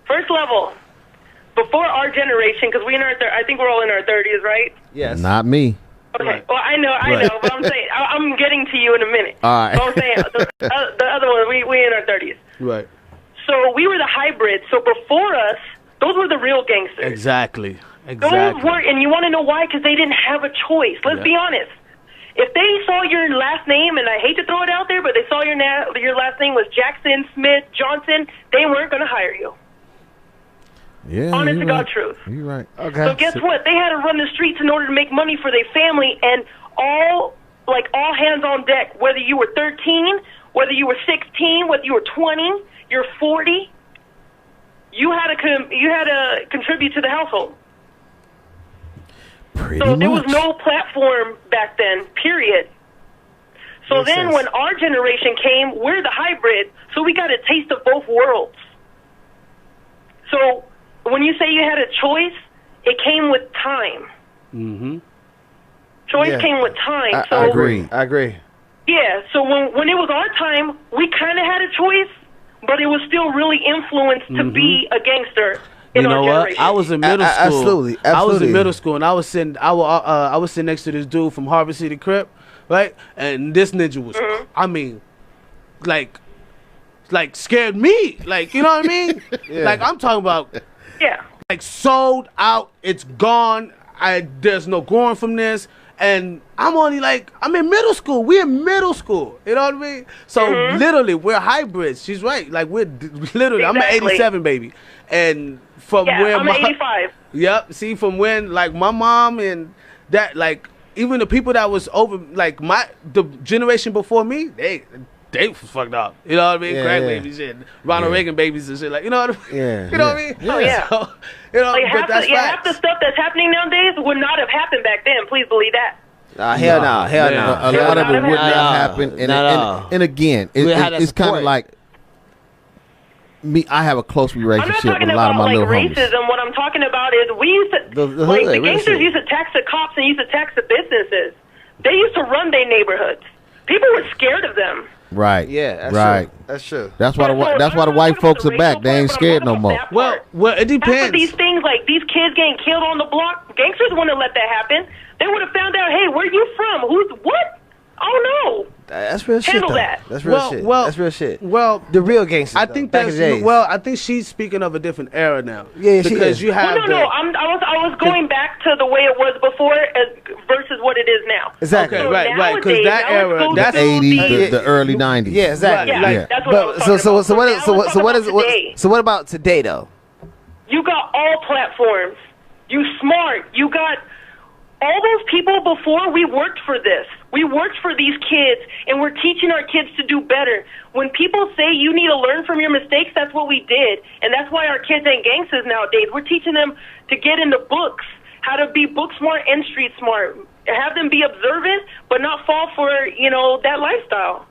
First level. Before our generation, because I think we're all in our 30s, right? Yes. Not me. Okay. Right. Well, I know, but I'm saying I'm getting to you in a minute. All right. So I'm saying the other one, we in our 30s. Right. So we were the hybrids. So before us, those were the real gangsters. Exactly. Those were, and you want to know why? Because they didn't have a choice. Let's be honest. If they saw your last name, and I hate to throw it out there, but they saw your last name was Jackson, Smith, Johnson, they weren't going to hire you. Yeah, honest to God truth. You're right. Okay. So guess what? They had to run the streets in order to make money for their family, and all hands on deck. Whether you were 13, whether you were 16, whether you were 20, you're 40, you had to contribute to the household. Pretty so there much. was no platform back then. Period. So Makes then sense. when our generation came, we're the hybrid, so we got a taste of both worlds. So when you say you had a choice, it came with time. Mm-hmm. Choice came with time. I agree. Yeah, so when it was our time, we kind of had a choice, but it was still really influenced to be a gangster in You know our what? generation. I was in middle school. Absolutely. I was in middle school, and I was sitting next to this dude from Harvard City Crip, right? And this ninja was, I mean, like scared me. Like, you know what I mean? Like, I'm talking about, like, sold out. It's gone. There's no growing from this. And I'm only like, I'm in middle school. We're in middle school. You know what I mean? So literally, we're hybrids. She's right. Like, we're literally, I'm an 87 baby. And from where I'm 85. Yep. See, from when, like, my mom and that, like, even the people that was over, like, the generation before me, they was fucked up. You know what I mean? Crack babies and Ronald Reagan babies and shit. Like, you know what I mean? Yeah. You know what I mean? Oh, yeah. So, you know, Like but that's half the stuff that's happening nowadays would not have happened back then. Please believe that. Hell no. A lot of it would not happen. And again, it's kind of like me. I have a close I'm not relationship talking with a lot about of my like little homies. racism. What I'm talking about is we used to, the gangsters used to tax the cops and used to tax the businesses. They used to run their neighborhoods. People were scared of them. Right. Yeah, that's right. true. That's true. That's why the white folks are back. They ain't scared no more. Well, it Half depends. of these things, like these kids getting killed on the block, gangsters wouldn't have let that happen. They would have found out, hey, where you from? Who's what? Oh no. That's real shit. Handle Though. that. That's real shit. That's real shit. Well, the real gangsters. I though, think back in that's the days. I think she's speaking of a different era now. Yeah, she because is. you have I was going back to the way it was before versus what it is now. Exactly. Okay, So right, because nowadays, that now era, it's that's so 80s, the early 90s. Yeah, exactly. Yeah, Like, that's what I was But talking so what about today though? You got all platforms. You smart. You got all those people before. We worked for this. We worked for these kids, and we're teaching our kids to do better. When people say you need to learn from your mistakes, that's what we did, and that's why our kids ain't gangsters nowadays. We're teaching them to get into books, how to be book smart and street smart. Have them be observant, but not fall for that lifestyle.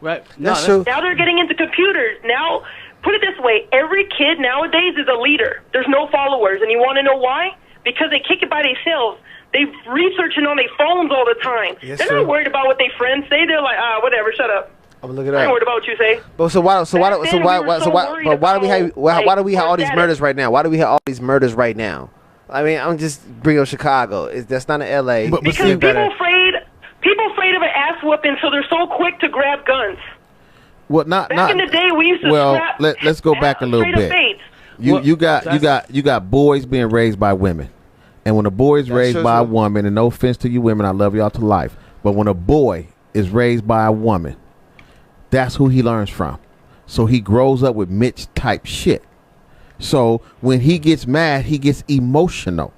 right. That's true. Now they're getting into computers. Now, put it this way, every kid nowadays is a leader. There's no followers, and you want to know why? Because they kick it by themselves. They're researching on their phones all the time. Yes, They're sir. not worried about what their friends say. They're like, whatever, shut up. I'm gonna look it I ain't up. worried about what you say. But why do we have all these status. murders right now? Why do we have all these murders right now? I mean, I'm just bringing up Chicago. That's not in L.A. But Because see, people afraid of an ass whooping, so they're so quick to grab guns. Well, Back in the day, we used to slap let's go back a little straight up bit. face. You got boys being raised by women, and when a boy is raised by a woman, and no offense to you women, I love y'all to life, but when a boy is raised by a woman, that's who he learns from. So he grows up with Mitch type shit. So when he gets mad, he gets emotional.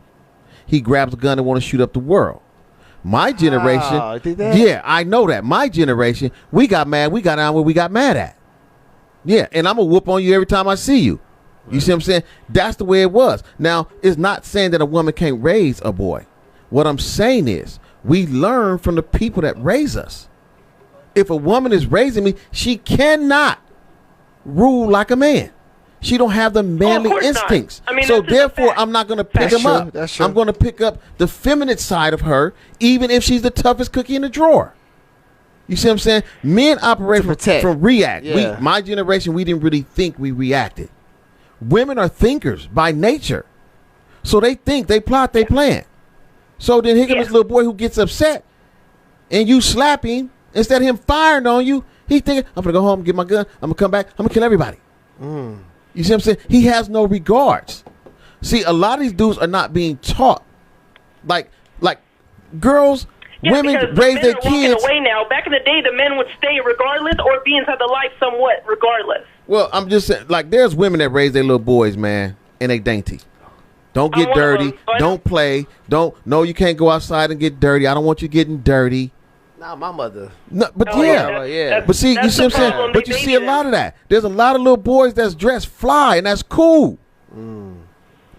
He grabs a gun and want to shoot up the world. My generation, yeah, I know that. My generation, we got mad. We got on where we got mad at. Yeah, and I'm going to whoop on you every time I see you. You see what I'm saying? That's the way it was. Now, it's not saying that a woman can't raise a boy. What I'm saying is we learn from the people that raise us. If a woman is raising me, she cannot rule like a man. She don't have the manly instincts. I mean, so therefore, I'm not going to pick him up. That's true. I'm going to pick up the feminine side of her, even if she's the toughest cookie in the drawer. You see what I'm saying? Men operate from react. Yeah. My generation, we didn't really think, we reacted. Women are thinkers by nature. So they think, they plot, they plan. So then here comes this little boy who gets upset, and you slap him, instead of him firing on you, he thinking, I'm going to go home, get my gun, I'm going to come back, I'm going to kill everybody. You see what I'm saying? He has no regards. See, a lot of these dudes are not being taught. Like girls, women raise their kids. Away now. Back in the day, the men would stay regardless or be inside the life somewhat regardless. Well, I'm just saying, like, there's women that raise their little boys, man, and they dainty. Don't get dirty. Don't play. No, you can't go outside and get dirty. I don't want you getting dirty. Nah, my mother. No, but but see, you see what I'm saying? But you see a lot of that. There's a lot of little boys that's dressed fly, and that's cool.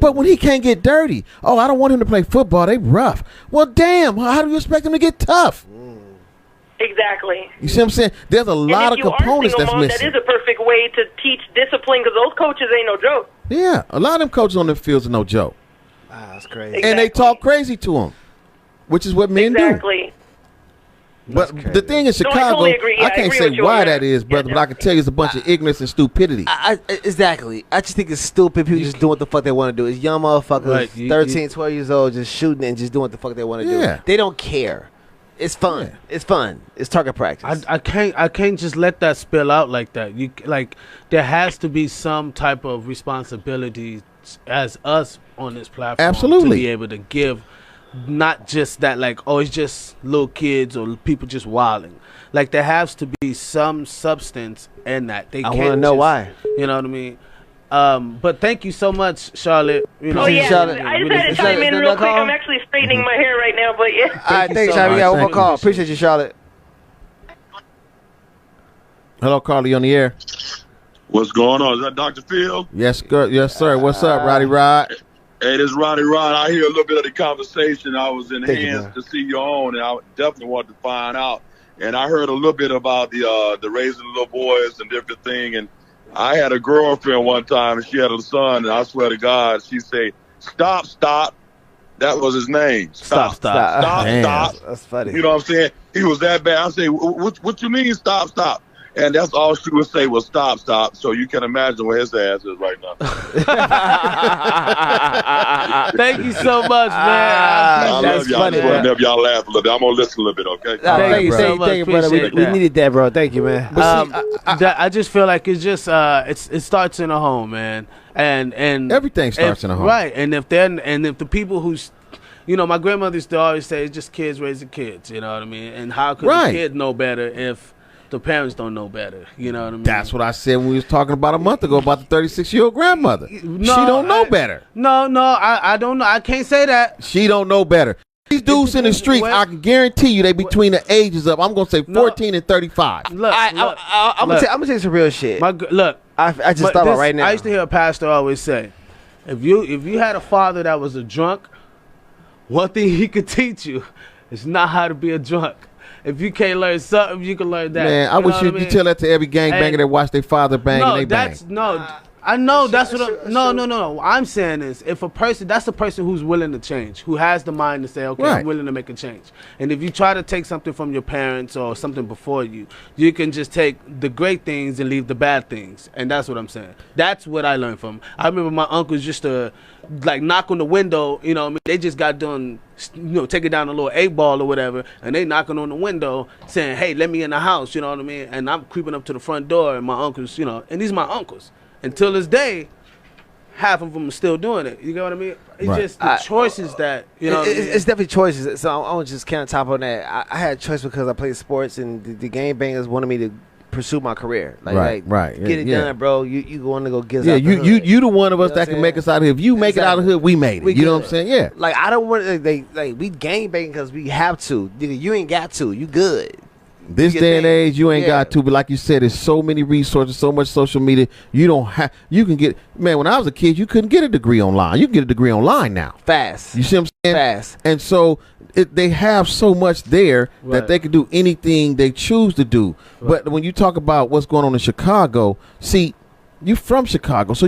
But when he can't get dirty, I don't want him to play football. They rough. Well, damn, how do you expect him to get tough? Exactly. You see what I'm saying? There's a lot of components that's missing. That is a perfect way to teach discipline because those coaches ain't no joke. Yeah, a lot of them coaches on the fields are no joke. Wow, that's crazy. Exactly. And they talk crazy to them, which is what men do. Exactly. But the thing in Chicago, I totally agree. Yeah, I can't say why that is, brother, but I can tell you it's a bunch of ignorance and stupidity. Exactly. I just think it's stupid. People just doing what the fuck they want to do. It's young motherfuckers, 13, 12 years old, just shooting and just doing what the fuck they want to do. They don't care. It's fun. Yeah. It's fun. It's target practice. I can't just let that spill out like that. There has to be some type of responsibility as us on this platform. Absolutely. To be able to give. Not just that, it's just little kids or people just wilding. Like, there has to be some substance in that. I want to know why. You know what I mean? But thank you so much, Charlotte. Charlotte, I just had to chime in real quick. I'm actually straightening my hair right now, but yeah. All right, thanks, Charlotte. We got one more call. Appreciate you, Charlotte. Hello, Carly, on the air. What's going on? Is that Dr. Phil? Yes, sir. What's up, Roddy Rod? Hey, this is Roddy Rod. I hear a little bit of the conversation. I was enhanced to see your own, and I definitely wanted to find out. And I heard a little bit about the raising little boys and different thing. And I had a girlfriend one time, and she had a son, and I swear to God, she said, stop. That was his name. Stop. That's funny. You know what I'm saying? He was that bad. I say, what you mean stop? And that's all she would say was stop. So you can imagine where his ass is right now. Thank you so much, man. I love y'all. Funny, whenever y'all laugh a little bit, I'm going to listen a little bit, okay? Thank you so much, brother. We needed that, bro. Thank you, man. I just feel like it's just it starts in a home, man. And everything starts in a home. Right. And if the people who's my grandmother used to always say it's just kids raising kids, you know what I mean? And how could the kid know better if the parents don't know better, you know what I mean? That's what I said when we was talking about a month ago about the 36-year-old grandmother. No, she don't know better. No, I don't know. I can't say that. She don't know better. These dudes in the streets, I can guarantee you they between the ages of, I'm going to say 14 and 35. I'm going to tell you some real shit. I just thought about right now. I used to hear a pastor always say, if you had a father that was a drunk, one thing he could teach you is not how to be a drunk. If you can't learn something, you can learn that. Man, I wish you tell that to every gangbanger that watch their father bang and they bang. I know that's what. No. I'm saying is, if a person, that's a person who's willing to change, who has the mind to say, okay, I'm willing to make a change. And if you try to take something from your parents or something before you, you can just take the great things and leave the bad things. And that's what I'm saying. That's what I learned from. I remember my uncles just knock on the window. You know, they just got done. Taking down a little 8-ball or whatever, and they knocking on the window saying, "Hey, let me in the house." You know what I mean? And I'm creeping up to the front door, and my uncles, and these are my uncles. Until this day, half of them are still doing it. You know what I mean? It's just the choices that, It's definitely choices. So I want to just kind of top on that. I had a choice because I played sports, and the game bangers wanted me to pursue my career. Get it done, bro. You want to go get us out the hood. You the one of us that can make us out of here. If you make it out of the hood, we made it. You know what I'm saying? Yeah. Like, I don't want we gang banging because we have to. You ain't got to. You good. This day and age, you ain't got to, but like you said, there's so many resources, so much social media. You can get, man, when I was a kid, you couldn't get a degree online. You can get a degree online now. Fast. You see what I'm saying? Fast. And so they have so much there that they can do anything they choose to do. But when you talk about what's going on in Chicago, see, you from Chicago, so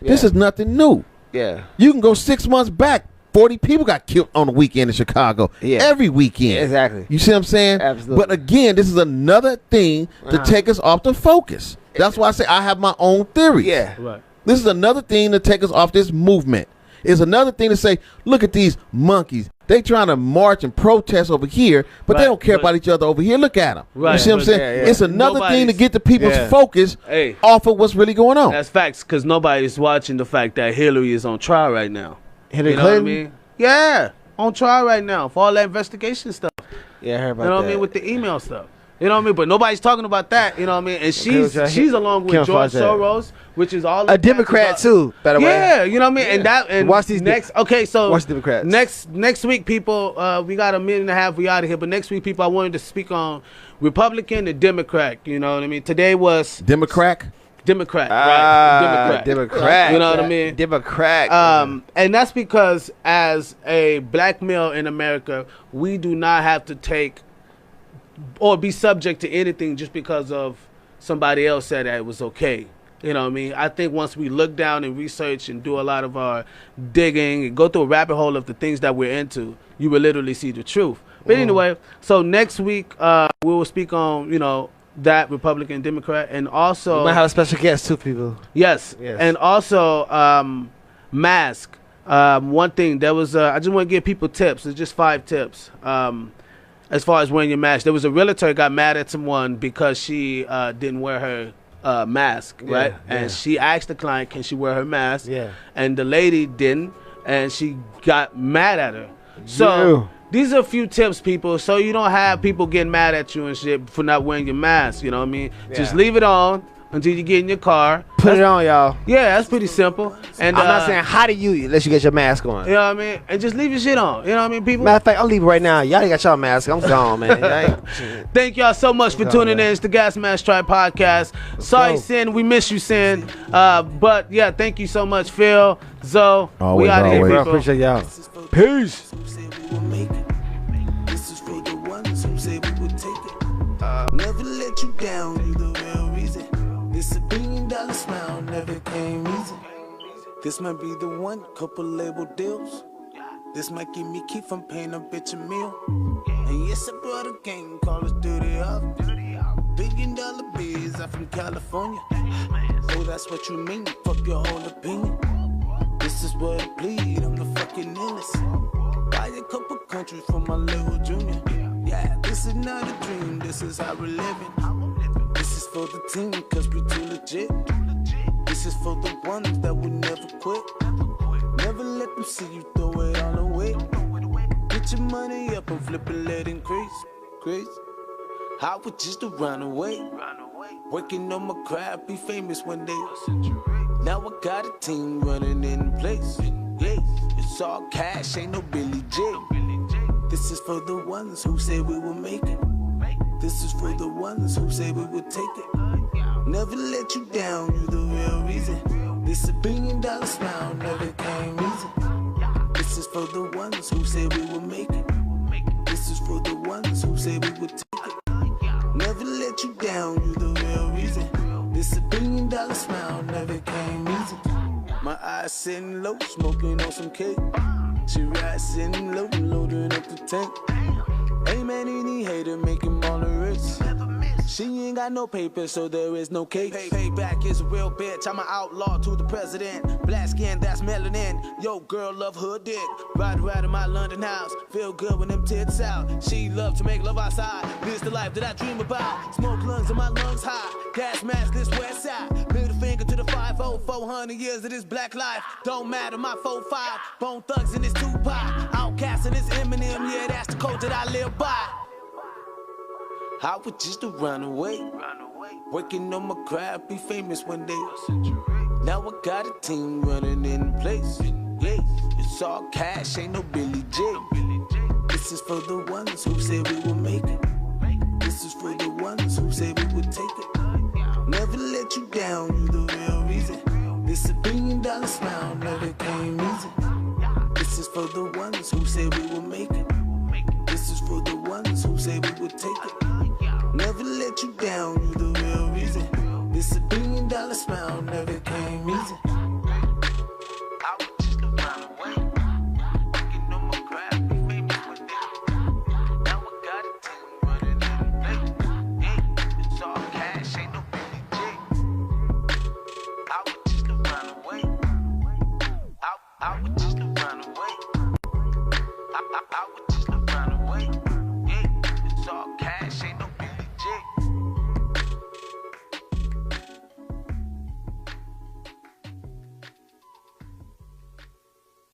this is nothing new. Yeah. You can go 6 months back. 40 people got killed on the weekend in Chicago. Yeah. Every weekend. Exactly. You see what I'm saying? Absolutely. But again, this is another thing to take us off the focus. That's why I say I have my own theories. Yeah. Right. This is another thing to take us off this movement. It's another thing to say, look at these monkeys. They trying to march and protest over here, but they don't care about each other over here. Look at them. Right. You see what I'm saying? Yeah. It's another thing to get the people's focus off of what's really going on. That's facts, because nobody's watching the fact that Hillary is on trial right now. Hillary You know Clinton? what I mean? Yeah, on trial right now for all that investigation stuff. Yeah, I heard about You know what that. I mean? With the email stuff. You know what I mean? But nobody's talking about that. You know what I mean? And she's along with George Soros, which is all a Democrat too, by the way. Yeah, you know what I mean? Yeah. And Watch these next. Okay, so watch Democrats. Next week, people. We got a minute and a half. We out of here. But next week, people, I wanted to speak on Republican and Democrat. You know what I mean? Today was Democrat. Right? Democrat. You know what I mean? Democrat. And that's because as a black male in America, we do not have to take or be subject to anything just because of somebody else said that it was okay. You know what I mean? I think once we look down and research and do a lot of our digging and go through a rabbit hole of the things that we're into, you will literally see the truth. But anyway, so next week we will speak on, you know, that Republican, Democrat, and also we might have a special guest too, people. Yes. And also mask. One thing that was I just want to give people tips. It's just 5 tips. As far as wearing your mask, there was a realtor who got mad at someone because she didn't wear her mask, right? And she asked the client, "Can she wear her mask?" And the lady didn't, and she got mad at her. So these are a few tips, people, so you don't have people getting mad at you and shit for not wearing your mask. You know what I mean? Just leave it on until you get in your car. Put it on, y'all. Yeah, that's pretty simple. And I'm not saying hi to you unless you get your mask on. You know what I mean? And just leave your shit on. You know what I mean, people? Matter of fact, I'll leave it right now. Y'all ain't got y'all mask. I'm gone, man. Thank y'all so much for tuning in. It's the Gasmasktribe podcast. Sorry, Sin. We miss you, Sin. But yeah, thank you so much, Phil, Zoe. Always, we out of here, always. people. Appreciate y'all. Peace. Who said we would make it? This is for the ones who said we would take it. Never let you down, you the real reason. This $1 billion smile never came easy. This might be the one, couple label deals. This might give me keep from paying a bitch a meal. And yes, I brought a game, Call of Duty up. $1 billion biz, I'm from California. Oh, that's what you mean, fuck your whole opinion. This is what I bleed, I'm the fucking illest. Buy a couple countries for my little junior. Yeah, this is not a dream, this is how we're living. This is for the team, cause we too legit. This is for the ones that will never quit. Never let them see you throw it all away. Get your money up and flip it, let it increase. I would just run away. Working on my craft, be famous one day. Now I got a team running in place. Yeah, it's all cash, ain't no Billy J. This is for the ones who said we would make it. This is for the ones who say we would take it. Never let you down, you the real reason. This $1 billion smile never came easy. This is for the ones who say we would make it. This is for the ones who say we would take it. Never let you down, you the real reason. This $1 billion smile never came easy. My eyes sitting low, smoking on some cake. She rides sitting low, loading up the tank. Ain't man any hater, make him all the rich. She ain't got no paper, so there is no cake. Payback is a real bitch, I'm an outlaw to the president. Black skin, that's melanin. Yo, girl, love her dick. Ride around in my London house, feel good when them tits out. She love to make love outside, this the life that I dream about. Smoke lungs and my lungs high, gas mask this west side. Middle finger to the 5-0, 400 years of this black life. Don't matter, my 4-5, Bone Thugs in this Tupac. Outcast in this Eminem, yeah, that's the code that I live by. I would just run away. Working on my craft, be famous one day. Now I got a team running in place. Yeah, it's all cash, ain't no Billy J. This is for the ones who say we will make it. This is for the ones who say we would take it. Never let you down, you the real reason. This $1 billion smile never came easy. This is for the ones who say we will make it. This is for the ones who say we would take it. Never let you down, you the real reason. This $1 billion smile never